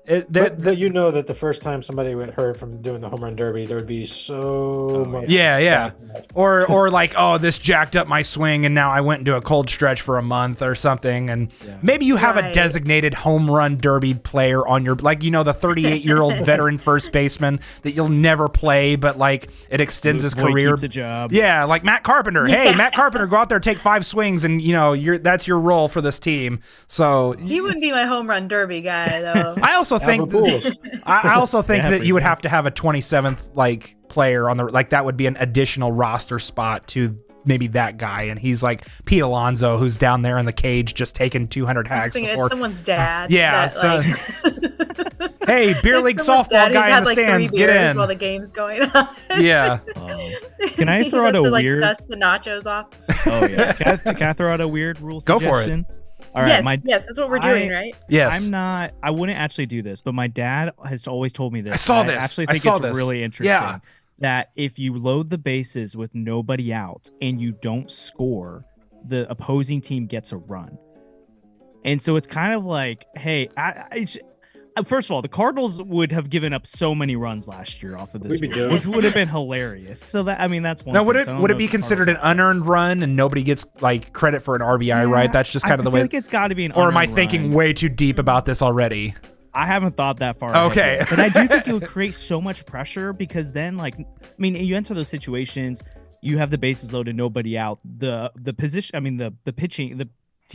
But you know that the first time somebody would hurt from doing the home run derby, there would be so much. Yeah. backlash. Or like, oh, this jacked up my swing and now I went into a cold stretch for a month or something. And maybe you have a Right. designated home run derby player on your, like, the 38-year-old veteran first baseman that you'll never play, but like it extends his Boy career. keeps a job. Yeah, like Matt Carpenter. Hey, Matt Carpenter, go out there, take 5 swings, and that's your role for this team. So He wouldn't be my home run derby guy though. I also think Albert Pujols. I also think Yeah, that pretty you would much. have to have a 27th like player on the, like, that would be an additional roster spot to maybe that guy, and he's like Pete Alonso, who's down there in the cage just taking 200 I was hags thinking before. it's someone's dad. Yeah, that, Hey, beer it's league someone's softball dad who's guy in had, the like, stands, 3 get beers in. while the game's going on. Yeah. Can I He throw has out a to, like, weird? dust the nachos off. Oh yeah. Can I throw out a weird rule Go for it. suggestion? All right, yes, that's what we're doing, right? Yes. I wouldn't actually do this, but my dad has always told me this. I saw this. I actually I think saw it's this. really interesting. Yeah. That if you load the bases with nobody out and you don't score, the opposing team gets a run. And so it's kind of like, hey, first of all, the Cardinals would have given up so many runs last year off of this, which would have been hilarious. So that's one. Now, would it be considered an unearned run and nobody gets like credit for an RBI, right? That's just kind of the way. It's got to be an. Or am I thinking way too deep about this already? I haven't thought that far. Okay. But I do think it would create so much pressure because then, you enter those situations, you have the bases loaded, nobody out. The position, the pitching, the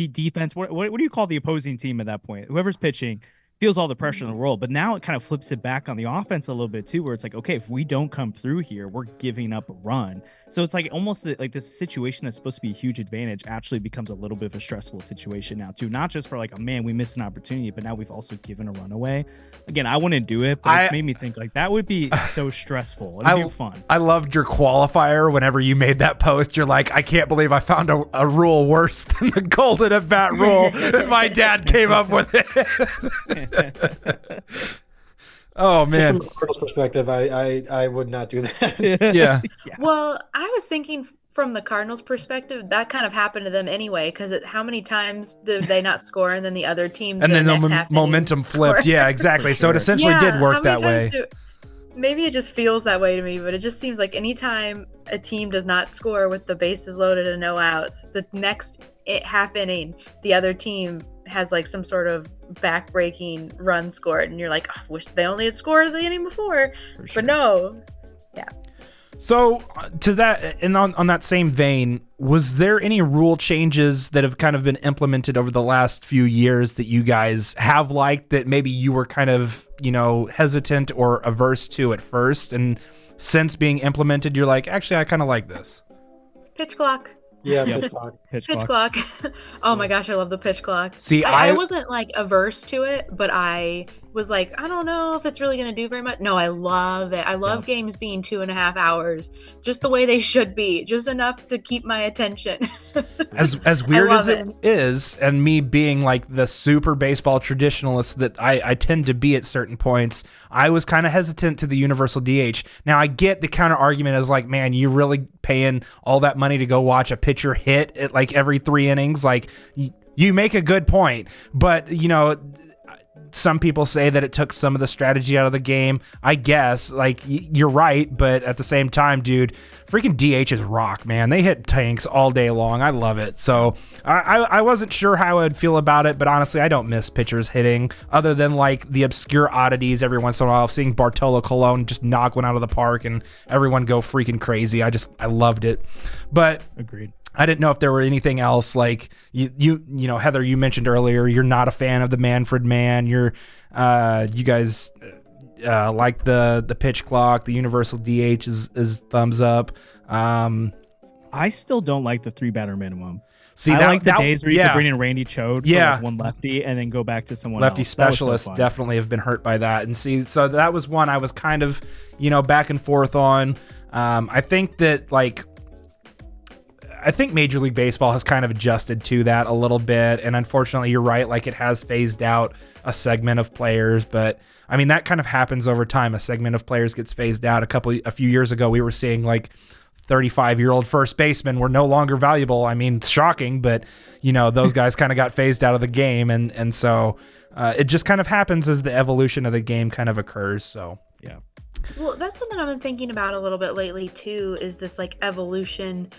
defense. What do you call the opposing team at that point? Whoever's pitching feels all the pressure in the world, but now it kind of flips it back on the offense a little bit too, where it's like, okay, if we don't come through here, we're giving up a run. So it's like almost like this situation that's supposed to be a huge advantage actually becomes a little bit of a stressful situation now too, not just for like, oh man, we missed an opportunity, but now we've also given a run away. Again, I wouldn't do it, but it's made me think like that would be so stressful. It'd be fun. I loved your qualifier whenever you made that post. You're like, I can't believe I found a rule worse than the golden at bat rule. My dad came up with it. Oh man! Just from a Cardinals perspective, I would not do that. Yeah. Well, I was thinking from the Cardinals' perspective, that kind of happened to them anyway. Because how many times did they not score, and then the other team, and then the momentum flipped. Yeah, exactly. So it essentially did work that way. Maybe it just feels that way to me, but it just seems like anytime a team does not score with the bases loaded and no outs, the next half inning, the other team has like some sort of back-breaking run scored, and you're like, oh, wish they only had scored the inning before. But no. Yeah. So to that, and on that same vein, was there any rule changes that have kind of been implemented over the last few years that you guys have liked that maybe you were kind of, hesitant or averse to at first, and since being implemented, you're like, actually, I kind of like this? Pitch clock. Yeah, pitch clock. Pitch clock. Oh my gosh, I love the pitch clock. See, I wasn't like averse to it, but I was like, I don't know if it's really going to do very much. No, I love it. I love games being 2.5 hours, just the way they should be, just enough to keep my attention. As weird as it is, and me being like the super baseball traditionalist that I tend to be at certain points, I was kind of hesitant to the universal DH. Now I get the counter argument is like, man, you're really paying all that money to go watch a pitcher hit at like every 3 innings. Like, you make a good point, but some people say that it took some of the strategy out of the game. I guess, like, you're right, but at the same time, dude, freaking DHs rock, man. They hit tanks all day long. I love it. So I wasn't sure how I'd feel about it, but honestly, I don't miss pitchers hitting, other than like the obscure oddities every once in a while, seeing Bartolo Colon just knock one out of the park and everyone go freaking crazy. I loved it. But agreed. I didn't know if there were anything else, like you Heather, you mentioned earlier, you're not a fan of the Manfred man. You guys like the pitch clock, the universal DH is thumbs up. I still don't like the 3-batter minimum. See, I like the days where you could bring in Randy Chode for like one lefty and then go back to someone lefty else. Specialists definitely have been hurt by that. And see, so that was one I was kind of, back and forth on. I think that Major League Baseball has kind of adjusted to that a little bit. And unfortunately, you're right. Like, it has phased out a segment of players, but I mean, that kind of happens over time. A segment of players gets phased out. A few years ago, we were seeing like 35-year-old first basemen were no longer valuable. I mean, shocking, but those guys kind of got phased out of the game. And so it just kind of happens as the evolution of the game kind of occurs. So, yeah. Well, that's something I've been thinking about a little bit lately too, is this like evolution.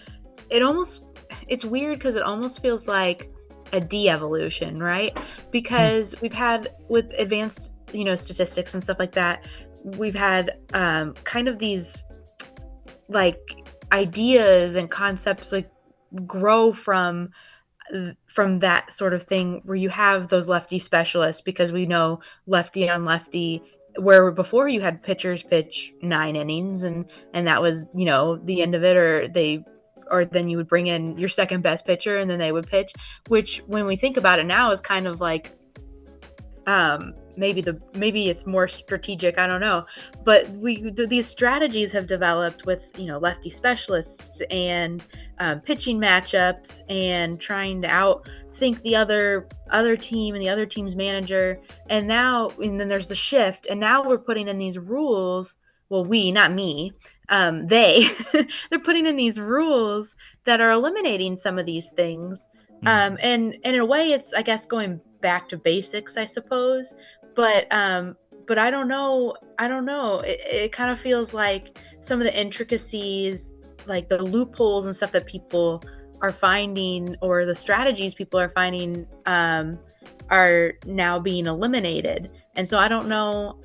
It's weird because it almost feels like a de-evolution, right? Because we've had, with advanced, statistics and stuff like that, we've had kind of these like ideas and concepts like grow from that sort of thing, where you have those lefty specialists, because we know lefty on lefty, where before you had pitchers pitch 9 innings and that was, the end of it, or then you would bring in your second best pitcher and then they would pitch, which when we think about it now is kind of like maybe it's more strategic, I don't know, but these strategies have developed with lefty specialists and pitching matchups and trying to outthink the other team and the other team's manager, and then there's the shift, and now we're putting in these rules. Well, not me, they're putting in these rules that are eliminating some of these things. And in a way, it's, I guess, going back to basics, I suppose. But I don't know. It kind of feels like some of the intricacies, like the loopholes and stuff that people are finding, or the strategies people are finding, are now being eliminated. And so I don't know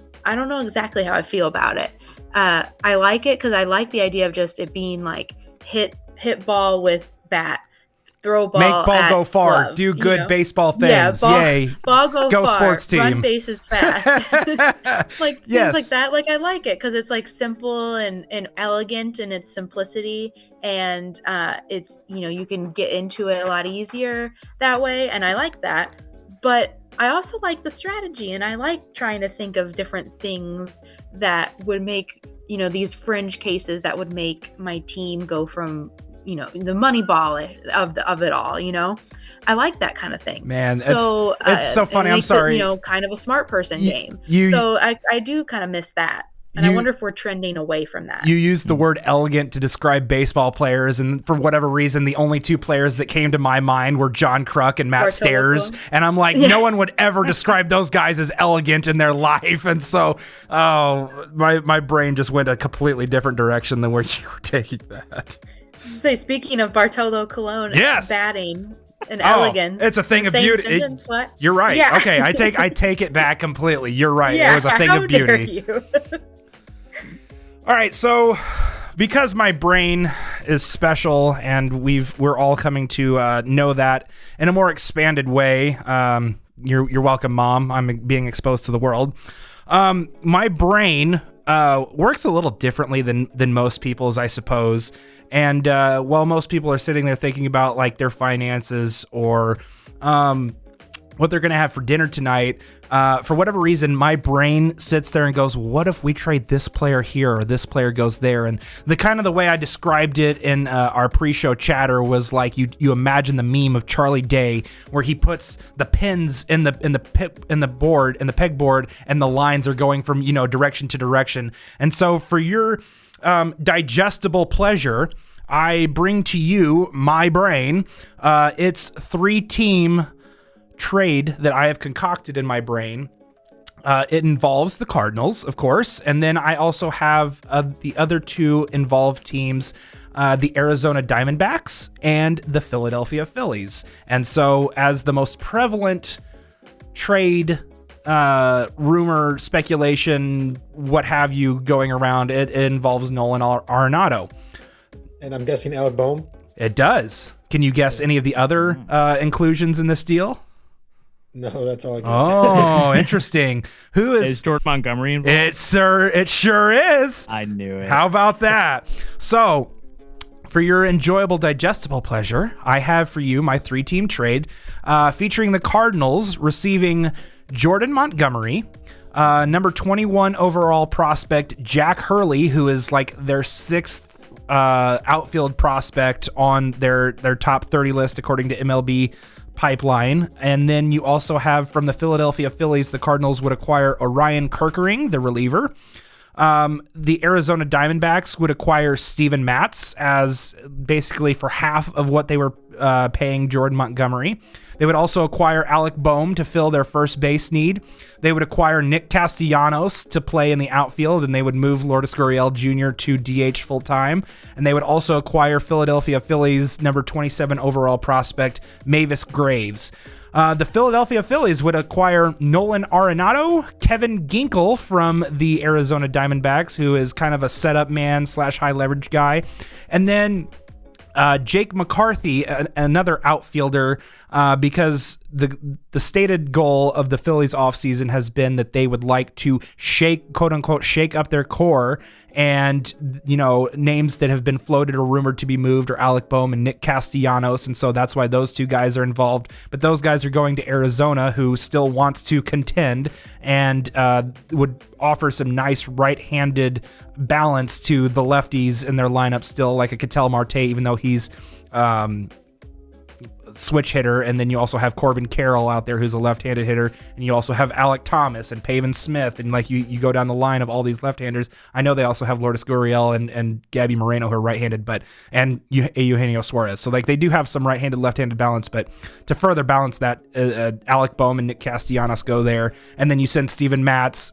exactly how I feel about it. I like it because I like the idea of just it being like hit ball with bat, throw ball, make ball go far, glove, do good baseball things. Yay. Ball go far, sports team, run bases fast. Like yes. Things like that. Like I like it because it's like simple and elegant in its simplicity, and it's you can get into it a lot easier that way, and I like that. But I also like the strategy, and I like trying to think of different things that would make, these fringe cases that would make my team go from, the money ball of it all, I like that kind of thing. Man, so, it's so funny. I'm sorry. It, kind of a smart person game. So I do kind of miss that. And I wonder if we're trending away from that. You used the word elegant to describe baseball players, and for whatever reason, the only two players that came to my mind were John Kruk and Matt Stairs. And I'm like, no one would ever describe those guys as elegant in their life. And so, my brain just went a completely different direction than where you were taking that. So speaking of Bartolo Colon, batting and elegance, it's a thing of beauty. You're right. Yeah. Okay, I take it back completely. You're right. It was a thing of beauty. Dare you? All right, so because my brain is special and we're all coming to know that in a more expanded way, you're welcome, Mom. I'm being exposed to the world. My brain works a little differently than most people's, I suppose. And while most people are sitting there thinking about like their finances or what they're going to have for dinner tonight, for whatever reason, my brain sits there and goes, what if we trade this player here or this player goes there? And the way I described it in our pre-show chatter was like you imagine the meme of Charlie Day where he puts the pins in the pegboard and the lines are going from direction to direction. And so for your digestible pleasure, I bring to you my brain. It's 3-team trade that I have concocted in my brain. It involves the Cardinals, of course, and then I also have the other two involved teams, the Arizona Diamondbacks and the Philadelphia Phillies. And so as the most prevalent trade rumor, speculation, what have you going around, it involves Nolan Arenado. And I'm guessing Alec Boehm? It does. Can you guess any of the other inclusions in this deal? No, that's all I got. Oh, interesting. Who is Jordan Montgomery involved? It sure is. I knew it. How about that? So, for your enjoyable, digestible pleasure, I have for you my 3-team trade featuring the Cardinals receiving Jordan Montgomery, number 21 overall prospect Jack Hurley, who is like their 6th outfield prospect on their top 30 list according to MLB Pipeline. And then you also have from the Philadelphia Phillies, the Cardinals would acquire Orion Kerkering, the reliever. The Arizona Diamondbacks would acquire Steven Matz as basically for half of what they were paying Jordan Montgomery. They would also acquire Alec Boehm to fill their first base need. They would acquire Nick Castellanos to play in the outfield, and they would move Lourdes Gurriel Jr. to DH full-time. And they would also acquire Philadelphia Phillies number 27 overall prospect Mavis Graves. The Philadelphia Phillies would acquire Nolan Arenado, Kevin Ginkel from the Arizona Diamondbacks, who is kind of a setup man / high leverage guy. And then Jake McCarthy, another outfielder, because the stated goal of the Phillies offseason has been that they would like to quote unquote shake up their core, and names that have been floated or rumored to be moved are Alec Boehm and Nick Castellanos, and so that's why those two guys are involved. But those guys are going to Arizona, who still wants to contend and would offer some nice right-handed balance to the lefties in their lineup still, like a Ketel Marte, even though he's switch hitter. And then you also have Corbin Carroll out there, who's a left-handed hitter, and you also have Alec Thomas and Pavin Smith, and like you go down the line of all these left-handers. I know they also have Lourdes Gurriel and Gabby Moreno, who are right-handed, and Eugenio Suarez. So like they do have some right-handed, left-handed balance, but to further balance that, Alec Boehm and Nick Castellanos go there, and then you send Steven Matz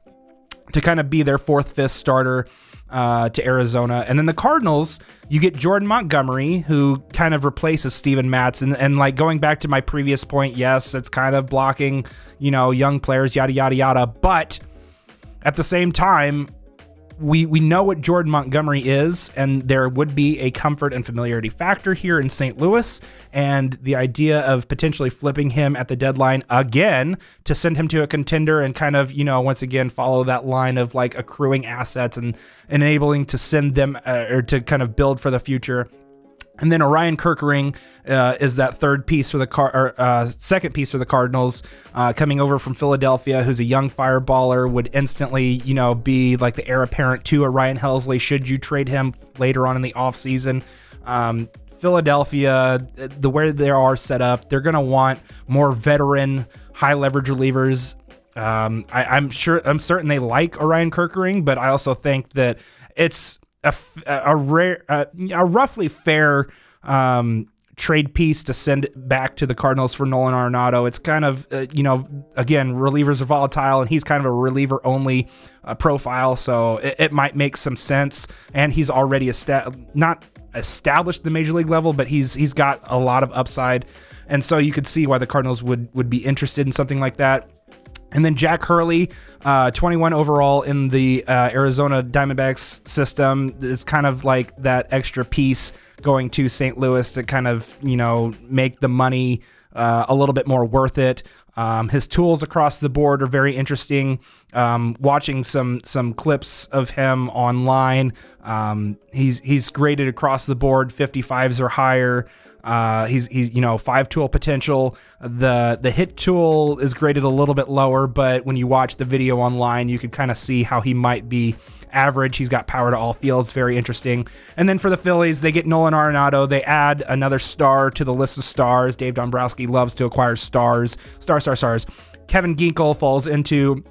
to kind of be their fourth, fifth starter to Arizona. And then the Cardinals, you get Jordan Montgomery, who kind of replaces Steven Matz. And like going back to my previous point, yes, it's kind of blocking, young players, yada, yada, yada. But at the same time, we know what Jordan Montgomery is, and there would be a comfort and familiarity factor here in St. Louis, and the idea of potentially flipping him at the deadline again to send him to a contender and kind of, once again, follow that line of like accruing assets and enabling to send them or to kind of build for the future. And then Orion Kerkering is that third piece for the second piece for the Cardinals, coming over from Philadelphia, who's a young fireballer, would instantly, be like the heir apparent to a Ryan Helsley should you trade him later on in the offseason. Philadelphia, the way they are set up, they're going to want more veteran, high leverage relievers. I'm certain they like Orion Kerkering, but I also think that it's a roughly fair trade piece to send back to the Cardinals for Nolan Arenado. It's kind of, again, relievers are volatile, and he's kind of a reliever-only profile, so it might make some sense. And he's already not established at the major league level, but he's got a lot of upside, and so you could see why the Cardinals would be interested in something like that. And then Jack Hurley, 21 overall in the Arizona Diamondbacks system, is kind of like that extra piece going to St. Louis to kind of, make the money a little bit more worth it. His tools across the board are very interesting. Watching some clips of him online, he's graded across the board 55s or higher. He's 5-tool potential. The hit tool is graded a little bit lower, but when you watch the video online, you could kind of see how he might be average. He's got power to all fields, very interesting. And then for the Phillies, they get Nolan Arenado. They add another star to the list of stars. Dave Dombrowski loves to acquire stars. Stars. Kevin Ginkel falls into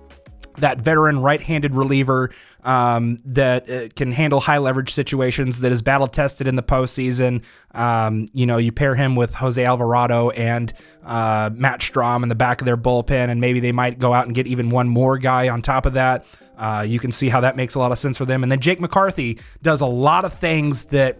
that veteran right-handed reliever that can handle high leverage situations, that is battle tested in the postseason. You pair him with Jose Alvarado and Matt Strahm in the back of their bullpen, and maybe they might go out and get even one more guy on top of that. You can see how that makes a lot of sense for them. And then Jake McCarthy does a lot of things that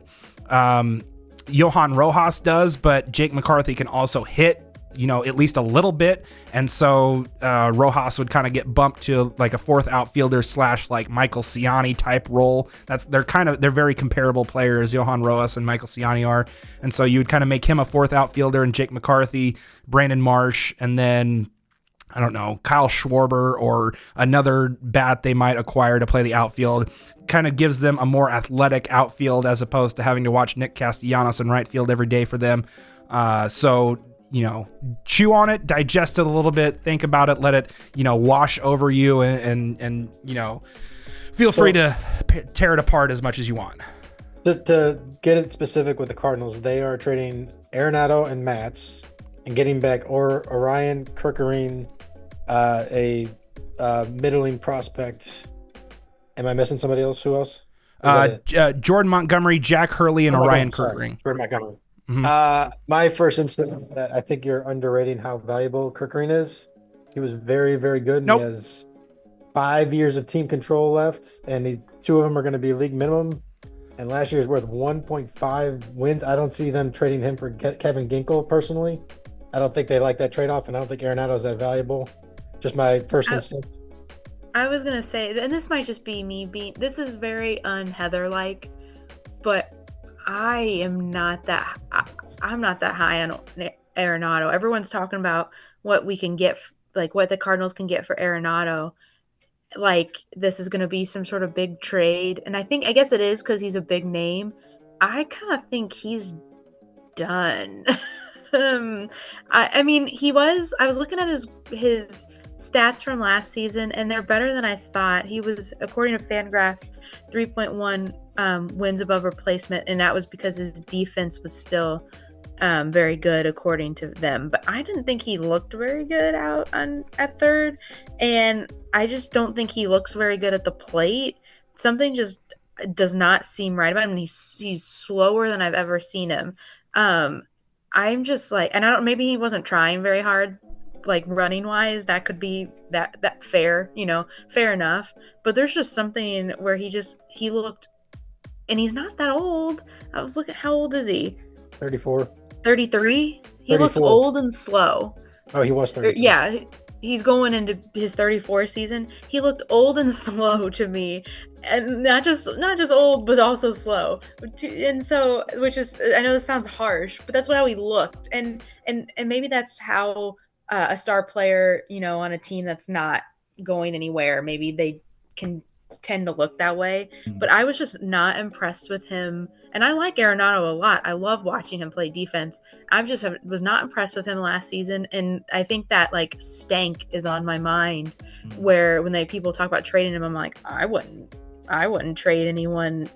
Johan Rojas does, but Jake McCarthy can also hit, at least a little bit. And so Rojas would kind of get bumped to like a fourth outfielder / like Michael Ciani type role. They're very comparable players, Johan Rojas and Michael Ciani are. And so you would kind of make him a fourth outfielder, and Jake McCarthy, Brandon Marsh, and then I don't know, Kyle Schwarber or another bat they might acquire to play the outfield. Kind of gives them a more athletic outfield as opposed to having to watch Nick Castellanos in right field every day for them. So chew on it, digest it a little bit, think about it, let it, wash over you, and feel free to tear it apart as much as you want. To get it specific with the Cardinals, they are trading Arenado and Matz and getting back Orion Kerkering, a middling prospect. Am I missing somebody else? Who else? Jordan Montgomery, Jack Hurley, and Orion Kerkering. Jordan Montgomery. Mm-hmm. My first instinct that I think you're underrating how valuable Kerkering is. He was very, very good. And Nope. He has 5 years of team control left, and 2 of them are going to be league minimum. And last year is worth 1.5 wins. I don't see them trading him for Kevin Ginkel personally. I don't think they like that trade-off, and I don't think Arenado is that valuable. Just my first instinct. I was going to say, and this might just be me this is very un-Heather-like, but I'm not that high on Arenado. Everyone's talking about what we can get, like what the Cardinals can get for Arenado, like this is going to be some sort of big trade. And I guess it is because he's a big name. I kind of think he's done. I mean, I was looking at his stats from last season, and they're better than I thought. He was, according to Fangraphs, 3.1 wins above replacement, and that was because his defense was still very good according to them. But I didn't think he looked very good out at third, and I just don't think he looks very good at the plate. Something just does not seem right about him. He's slower than I've ever seen him. I'm just like, and I don't, maybe he wasn't trying very hard, like running wise. That could be that fair, fair enough. But there's just something where he looked, and he's not that old. I was looking, how old is he? 34. 33? He 34. looked old and slow. Oh, he was 33. Yeah, he's going into his 34th season. He looked old and slow to me, and not just old, but also slow. And so, which is, I know this sounds harsh, but that's how he looked. And maybe that's how a star player, on a team that's not going anywhere, maybe they can tend to look that way. But I was just not impressed with him. And I like Arenado a lot. I love watching him play defense. Was not impressed with him last season. And I think that like stank is on my mind, where when people talk about trading him, I'm like, I wouldn't trade anyone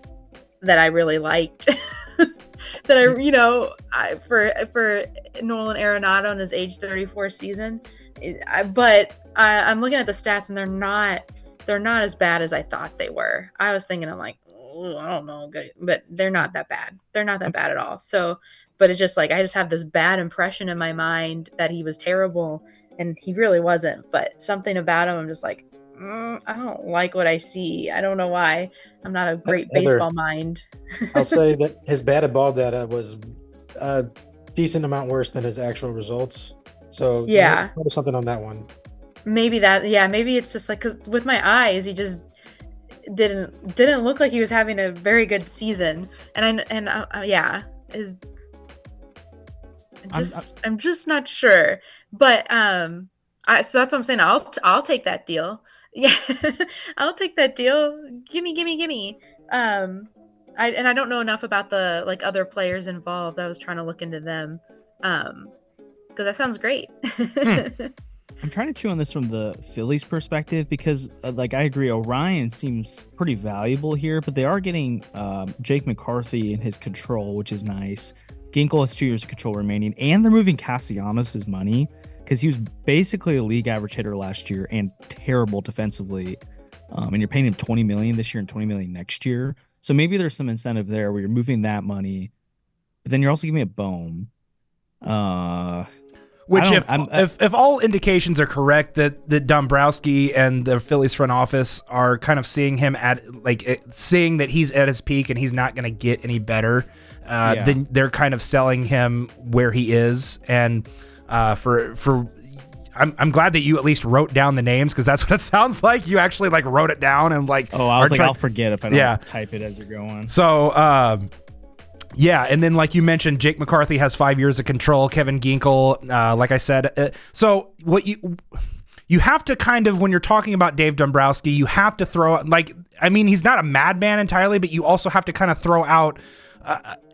that I really liked. That for Nolan Arenado in his age 34 season. But I'm looking at the stats, and they're not as bad as I thought they were. I was thinking, I'm like, I don't know, but they're not that bad. They're not that bad at all. So, but it's just like, I just have this bad impression in my mind that he was terrible, and he really wasn't. But something about him, I'm just like, I don't like what I see. I don't know why. I'm not a great baseball mind. I'll say that his batted ball data was a decent amount worse than his actual results. So yeah, there's something on that one. Maybe it's just like, because with my eyes, he just didn't look like he was having a very good season. I'm just not sure. But so that's what I'm saying. I'll take that deal. Yeah, I'll take that deal. Gimme. I don't know enough about the like other players involved. I was trying to look into them, because that sounds great. I'm trying to chew on this from the Phillies perspective, because I agree, Orion seems pretty valuable here, but they are getting Jake McCarthy in his control, which is nice. Ginkel has 2 years of control remaining, and they're moving Castellanos' money, because he was basically a league average hitter last year and terrible defensively. And you're paying him $20 million this year and $20 million next year. So maybe there's some incentive there where you're moving that money, but then you're also giving it Bohm. Which, if all indications are correct that Dombrowski and the Phillies front office are kind of seeing him seeing that he's at his peak and he's not going to get any better, then they're kind of selling him where he is. And I'm glad that you at least wrote down the names, because that's what it sounds like. You actually wrote it down and I'll forget if I don't type it as you're going. So yeah, and then like you mentioned, Jake McCarthy has 5 years of control. Kevin Ginkel, like I said. So what you have to kind of, when you're talking about Dave Dombrowski, you have to throw he's not a madman entirely, but you also have to kind of throw out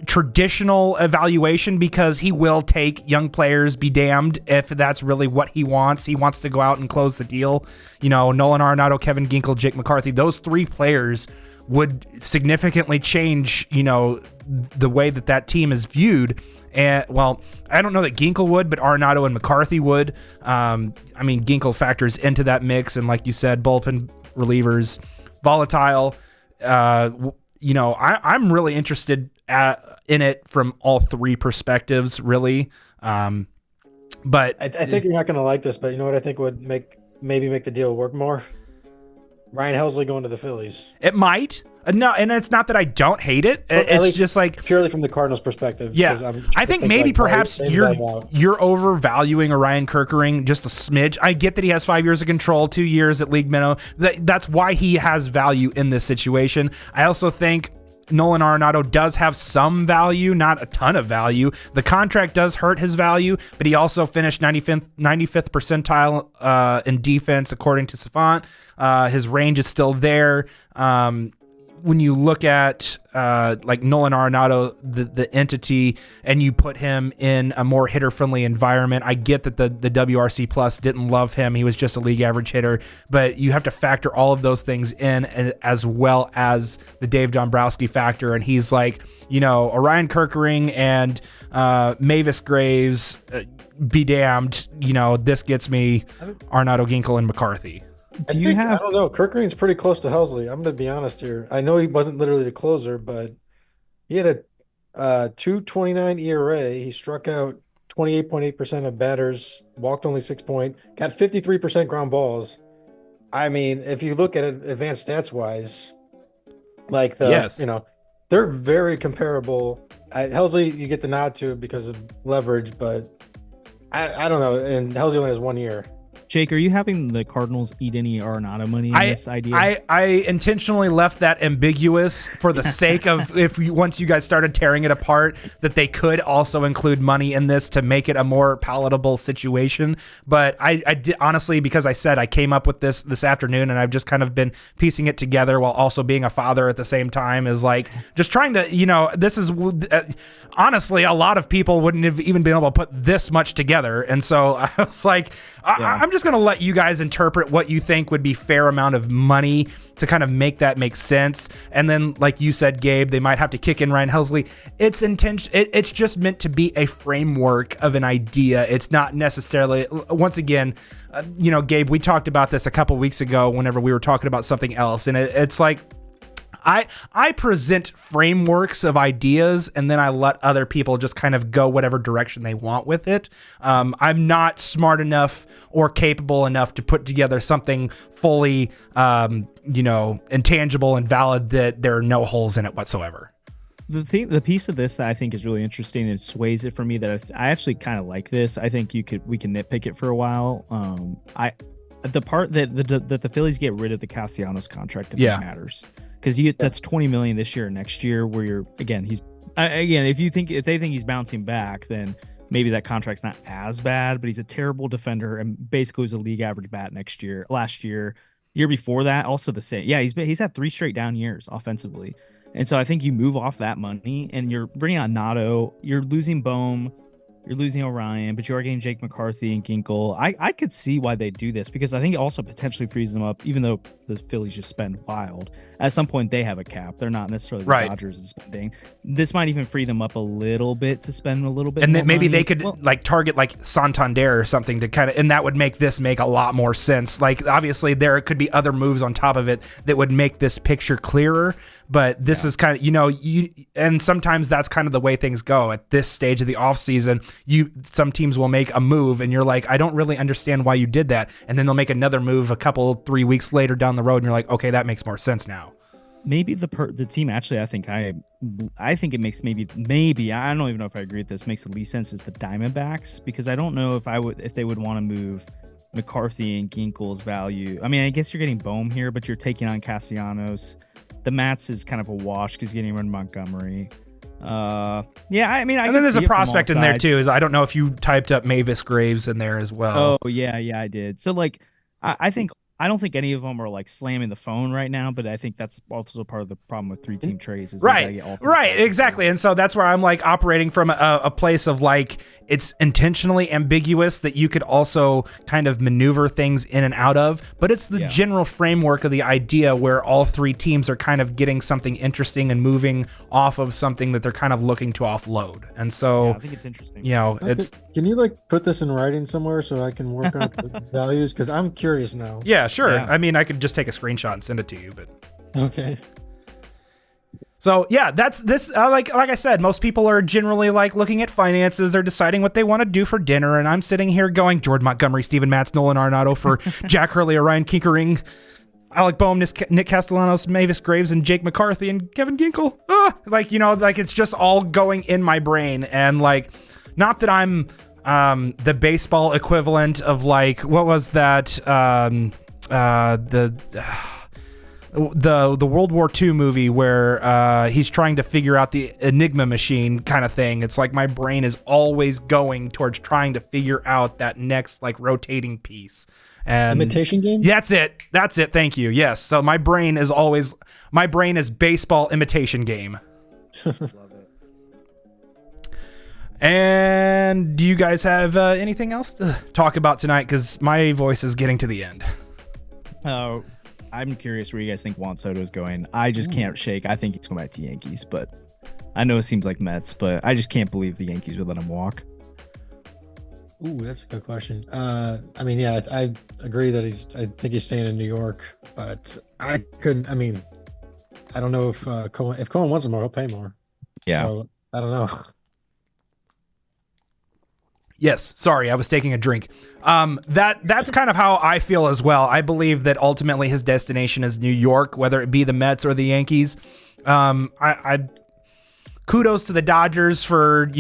traditional evaluation, because he will take young players, be damned if that's really what he wants. He wants to go out and close the deal. Nolan Arenado, Kevin Ginkel, Jake McCarthy, those three players would significantly change, the way that team is viewed. And I don't know that Ginkel would, but Arenado and McCarthy would. Ginkel factors into that mix, and like you said, bullpen relievers, volatile. I'm really interested in it from all three perspectives, really. But I think you're not going to like this, but you know what I think would maybe make the deal work more? Ryan Helsley going to the Phillies. It might. No, and it's not that I don't hate it. It's just purely from the Cardinals' perspective. Yeah, I think maybe perhaps you're overvaluing a Ryan Kerkering just a smidge. I get that he has 5 years of control, 2 years at league minimum. That's why he has value in this situation. I also think Nolan Arenado does have some value, not a ton of value. The contract does hurt his value, but he also finished 95th percentile in defense, according to Savant. His range is still there. When you look at like Nolan Arenado, the entity, and you put him in a more hitter-friendly environment, I get that the WRC Plus didn't love him. He was just a league average hitter, but you have to factor all of those things in, as well as the Dave Dombrowski factor. And he's like, Orion Kerkering and Mavis Graves, be damned. This gets me Arenado, Ginkel, and McCarthy. I don't know. Kerkering's pretty close to Helsley. I'm going to be honest here. I know he wasn't literally the closer, but he had a 2.29 ERA. He struck out 28.8% of batters, walked only 6 point, got 53% ground balls. I mean, if you look at it advanced stats wise, like they're very comparable. Helsley, you get the nod to because of leverage, but I don't know. And Helsley only has 1 year. Jake, are you having the Cardinals eat any Arenado money in this idea? I intentionally left that ambiguous for the sake of once you guys started tearing it apart, that they could also include money in this to make it a more palatable situation. But I did, honestly, because I said I came up with this afternoon, and I've just kind of been piecing it together while also being a father at the same time, is like just trying to, this is honestly, a lot of people wouldn't have even been able to put this much together. And so I was like, I'm just going to let you guys interpret what you think would be fair amount of money to kind of make that make sense. And then, like you said, Gabe, they might have to kick in Ryan Helsley. It's just meant to be a framework of an idea. It's not necessarily, once again, Gabe, we talked about this a couple weeks ago whenever we were talking about something else. And it's like, I present frameworks of ideas, and then I let other people just kind of go whatever direction they want with it. I'm not smart enough or capable enough to put together something fully, intangible and valid that there are no holes in it whatsoever. The piece of this that I think is really interesting and sways it for me, that I actually kind of like this. I think we can nitpick it for a while. The part that the Phillies get rid of the Castellanos contract, if it matters. Because that's $20 million this year or next year, where you're if they think he's bouncing back, then maybe that contract's not as bad. But he's a terrible defender and basically was a league average bat last year, year before that, also the same. Yeah, he's had 3 straight down years offensively, and so I think you move off that money and you're bringing on Nato, you're losing Bohm, you're losing Orion, but you are getting Jake McCarthy and Ginkel. I could see why they do this, because I think it also potentially frees them up, even though the Phillies just spend wild. At some point, they have a cap. They're not necessarily the Dodgers is spending. This might even free them up a little bit to spend a little bit. And more then maybe money. they could target like Santander or something to kind of, and that would make this make a lot more sense. Like, obviously there could be other moves on top of it that would make this picture clearer. But this is kind of, and sometimes that's kind of the way things go at this stage of the offseason. Some teams will make a move and you're like, I don't really understand why you did that. And then they'll make another move 3 weeks later down the road, and you're like, okay, that makes more sense now. Maybe the team, actually, I think it makes maybe I don't even know if I agree with this, makes the least sense is the Diamondbacks, because I don't know if they would want to move McCarthy and Ginkel's value. I mean, I guess you're getting Bohm here, but you're taking on Castellanos. The Matz is kind of a wash because you're getting rid of Montgomery. And then there's a prospect in there too. I don't know if you typed up Mavis Graves in there as well. Oh yeah, I did. So I don't think any of them are like slamming the phone right now, but I think that's also part of the problem with 3-team trades. Right, exactly. And so that's where I'm like operating from a place of like, it's intentionally ambiguous that you could also kind of maneuver things in and out of, but it's the general framework of the idea where all 3 teams are kind of getting something interesting and moving off of something that they're kind of looking to offload. And so I think it's interesting. Can you put this in writing somewhere so I can work on the values? Because I'm curious now. Yeah, sure. Yeah. I mean, I could just take a screenshot and send it to you, but okay. So yeah, that's this. Like I said, most people are generally like looking at finances. They're deciding what they want to do for dinner, and I'm sitting here going, Jordan Montgomery, Steven Matz, Nolan Arenado for Jack Hurley, Orion Kerkering, Alec Boehm, Nick Castellanos, Mavis Graves, and Jake McCarthy and Kevin Ginkel. It's just all going in my brain, and like, not that I'm the baseball equivalent of like, what was that? the World War II movie where he's trying to figure out the Enigma machine kind of thing. It's like my brain is always going towards trying to figure out that next like rotating piece. And imitation game? That's it. Thank you. Yes. So my brain is baseball imitation game. Love it. And do you guys have anything else to talk about tonight? Because my voice is getting to the end. Oh, I'm curious where you guys think Juan Soto is going. I just can't shake. I think he's going back to the Yankees, but I know it seems like Mets, but I just can't believe the Yankees would let him walk. Ooh, that's a good question. I mean, yeah, I agree that I think he's staying in New York, but I don't know if Cohen wants him more, he'll pay more. Yeah. So I don't know. Yes, sorry, I was taking a drink. That's kind of how I feel as well. I believe that ultimately his destination is New York, whether it be the Mets or the Yankees. I kudos to the Dodgers for,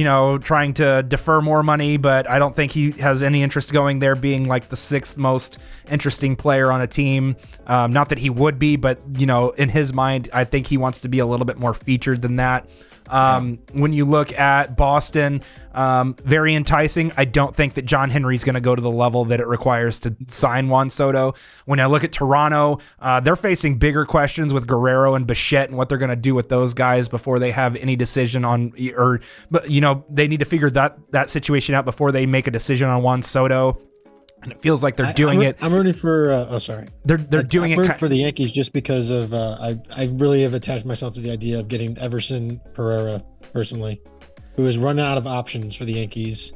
trying to defer more money, but I don't think he has any interest going there, being like the sixth most interesting player on a team. Not that he would be, but in his mind, I think he wants to be a little bit more featured than that. When you look at Boston, very enticing. I don't think that John Henry's going to go to the level that it requires to sign Juan Soto. When I look at Toronto, they're facing bigger questions with Guerrero and Bichette and what they're going to do with those guys before they have any decision on, they need to figure that situation out before they make a decision on Juan Soto. And it feels like they're doing it. I'm rooting for. They're doing it for the Yankees just because of. I really have attached myself to the idea of getting Everson Pereira personally, who has run out of options for the Yankees,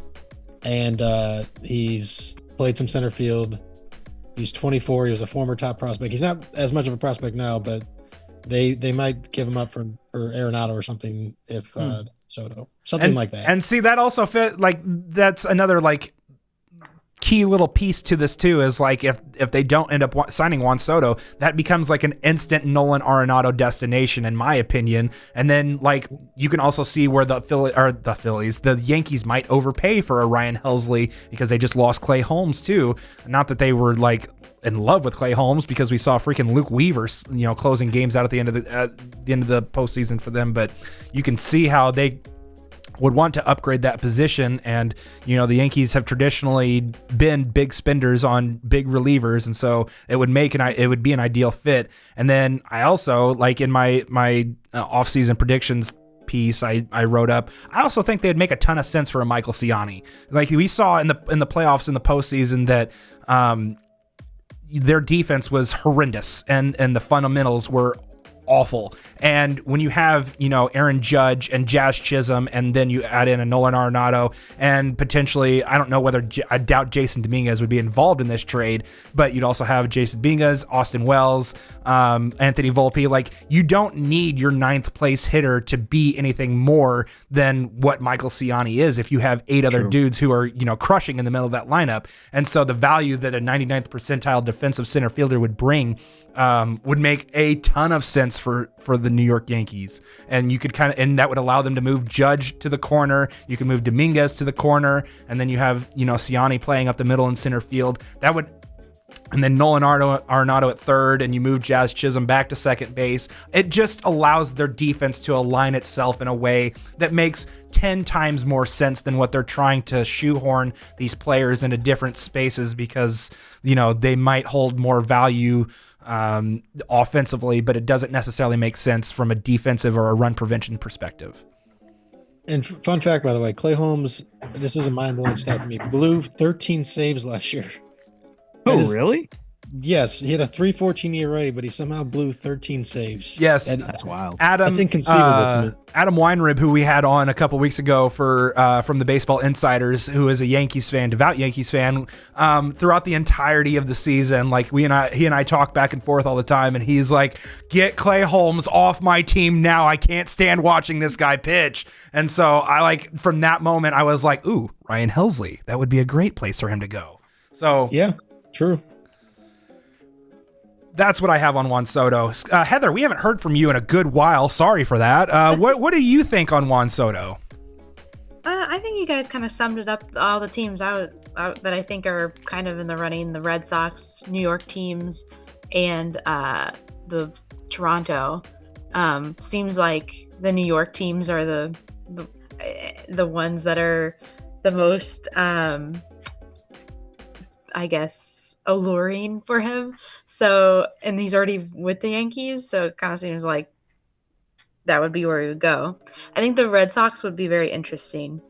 and he's played some center field. He's 24. He was a former top prospect. He's not as much of a prospect now, but they might give him up for Arenado or something if Soto like that. And see, that also fit like that's another like key little piece to this too, is like if they don't end up signing Juan Soto, that becomes like an instant Nolan Arenado destination in my opinion. And then like you can also see where the Yankees might overpay for a Ryan Helsley because they just lost Clay Holmes too. Not that they were like in love with Clay Holmes, because we saw freaking Luke Weaver, closing games out at the end of the postseason for them, but you can see how they would want to upgrade that position. And, the Yankees have traditionally been big spenders on big relievers. And so it would be an ideal fit. And then I also, like in my offseason predictions piece I wrote up, I also think they'd make a ton of sense for a Michael Ciani. Like we saw in the playoffs in the postseason that, their defense was horrendous and the fundamentals were awful. And when you have, Aaron Judge and Jazz Chisholm, and then you add in a Nolan Arenado and potentially, I don't know whether, I doubt Jason Dominguez would be involved in this trade, but you'd also have Jason Dominguez, Austin Wells, Anthony Volpe. Like you don't need your ninth place hitter to be anything more than what Michael Ciani is if you have 8 other dudes who are, crushing in the middle of that lineup. And so the value that a 99th percentile defensive center fielder would bring would make a ton of sense for the New York Yankees. And you could and that would allow them to move Judge to the corner. You can move Dominguez to the corner, and then you have, Ciani playing up the middle in center field. And then Nolan Arenado at third, and you move Jazz Chisholm back to second base. It just allows their defense to align itself in a way that makes 10 times more sense than what they're trying to shoehorn these players into different spaces because, they might hold more value offensively, but it doesn't necessarily make sense from a defensive or a run prevention perspective. And fun fact, by the way, Clay Holmes, this is a mind-blowing stat to me, blew 13 saves last year. Really? Yes, he had a 3.14 ERA, but he somehow blew 13 saves. Yes, that's wild. That's inconceivable to me. Adam Weinrib, who we had on a couple weeks ago from the Baseball Insiders, who is a Yankees fan, devout Yankees fan, throughout the entirety of the season, like he and I talk back and forth all the time, and he's like, "Get Clay Holmes off my team now! I can't stand watching this guy pitch." And so from that moment, I was like, "Ooh, Ryan Helsley, that would be a great place for him to go." So yeah. True. That's what I have on Juan Soto. Heather, we haven't heard from you in a good while. Sorry for that. What do you think on Juan Soto? I think you guys kind of summed it up. All the teams that I think are kind of in the running: the Red Sox, New York teams, and the Toronto. Seems like the New York teams are the ones that are the most, I guess, alluring for him. So, and he's already with the Yankees, so it kind of seems like that would be where he would go. I think the Red Sox would be very interesting,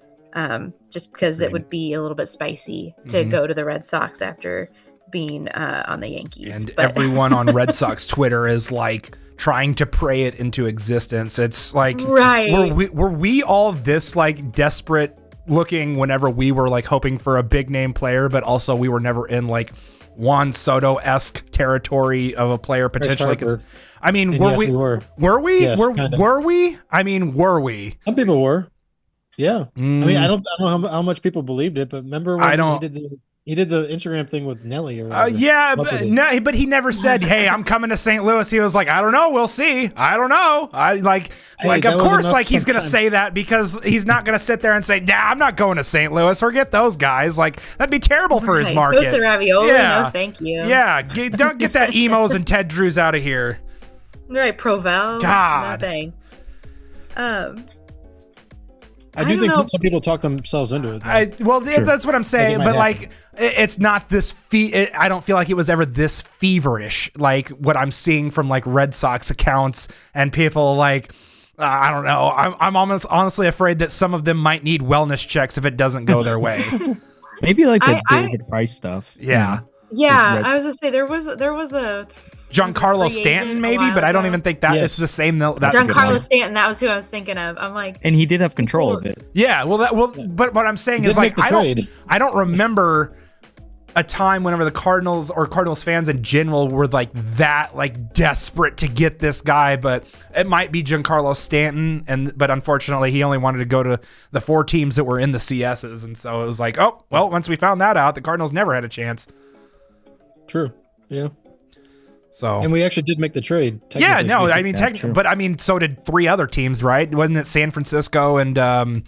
just because it would be a little bit spicy to go to the Red Sox after being on the Yankees. And everyone on Red Sox Twitter is like trying to pray it into existence. It's like, right. were we all this like desperate looking whenever we were like hoping for a big name player, but also we were never in like Juan Soto-esque territory of a player potentially? I mean, were we? Yes, were we? I mean, were we? Some people were. Yeah. I mean, I don't know how much people believed it, but remember when he did the Instagram thing with Nelly or whatever. Yeah, but he never said, "Hey, I'm coming to St. Louis." He was like, "I don't know, we'll see. I don't know." Of course, like he's gonna say that because he's not gonna sit there and say, "Nah, I'm not going to St. Louis. Forget those guys." Like that'd be terrible for his market. Toasted ravioli, no, thank you. Yeah, don't get that emos and Ted Drews out of here. Right, Provel. God, no thanks. I do think some people talk themselves into it. That's what I'm saying. But like, it's not this. I don't feel like it was ever this feverish. Like what I'm seeing from like Red Sox accounts and people like, I don't know. I'm almost honestly afraid that some of them might need wellness checks if it doesn't go their way. Maybe like the David Price stuff. Yeah. Yeah, I was gonna say there was a Giancarlo Stanton maybe, but I don't even think that it's the same. That's Giancarlo Stanton. That was who I was thinking of. I'm like, and he did have control of it. Yeah, but what I'm saying is like I don't remember a time whenever the Cardinals or Cardinals fans in general were like that, like desperate to get this guy. But it might be Giancarlo Stanton, but unfortunately he only wanted to go to the 4 teams that were in the CSs, and so it was like, oh well, once we found that out, the Cardinals never had a chance. True. Yeah. So, and we actually did make the trade. Yeah, no, I mean, but I mean, so did 3 other teams, right? Wasn't it San Francisco and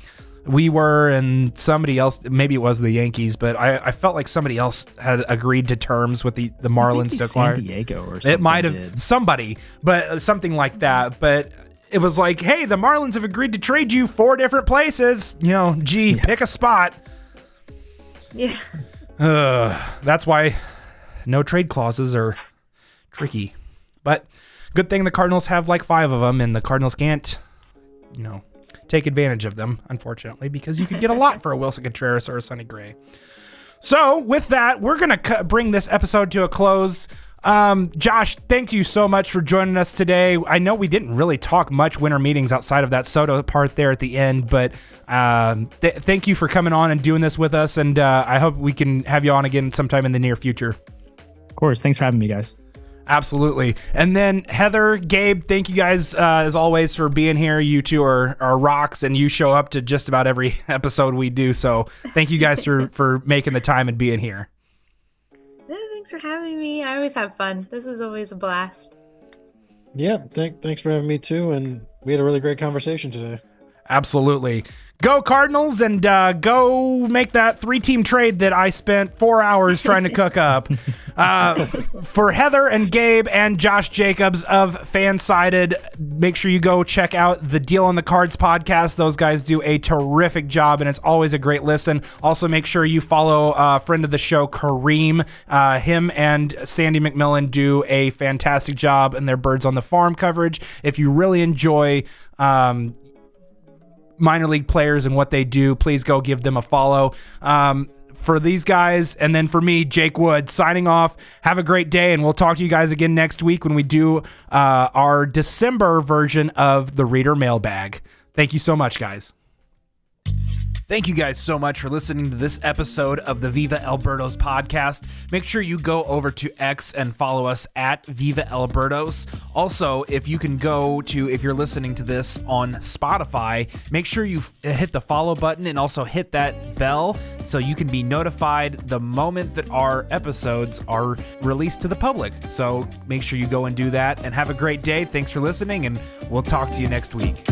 we were and somebody else? Maybe it was the Yankees, but I felt like somebody else had agreed to terms with the Marlins to acquire San Diego or something. It might have somebody, but something like that. But it was like, hey, the Marlins have agreed to trade you 4 different places. You know, pick a spot. Yeah. That's why no trade clauses are tricky, but good thing the Cardinals have like 5 of them, and the Cardinals can't, take advantage of them, unfortunately, because you could get a lot for a Wilson Contreras or a Sonny Gray. So with that, we're gonna bring this episode to a close. Josh, thank you so much for joining us today. I know we didn't really talk much winter meetings outside of that Soto part there at the end, but thank you for coming on and doing this with us, and I hope we can have you on again sometime in the near future. Of course. Thanks for having me, guys. Absolutely. And then Heather, Gabe, thank you guys as always for being here. You two are rocks, and you show up to just about every episode we do. So thank you guys for making the time and being here. Thanks for having me. I always have fun. This is always a blast. Yeah, thanks for having me too. And we had a really great conversation today. Absolutely. Go Cardinals, and go make that 3-team trade that I spent 4 hours trying to cook up. For Heather and Gabe and Josh Jacobs of Fansided, make sure you go check out the Dealin the Cards podcast. Those guys do a terrific job, and it's always a great listen. Also, make sure you follow a friend of the show, Kareem. Him and Sandy McMillan do a fantastic job in their Birds on the Farm coverage. If you really enjoy minor league players and what they do, please go give them a follow. For these guys, and then for me, Jake Wood, signing off. Have a great day, and we'll talk to you guys again next week when we do our December version of the Reader Mailbag. Thank you so much, guys. Thank you guys so much for listening to this episode of the Viva Albertos podcast. Make sure you go over to X and follow us at Viva Albertos. Also, if you're listening to this on Spotify, make sure you hit the follow button and also hit that bell so you can be notified the moment that our episodes are released to the public. So make sure you go and do that, and have a great day. Thanks for listening, and we'll talk to you next week.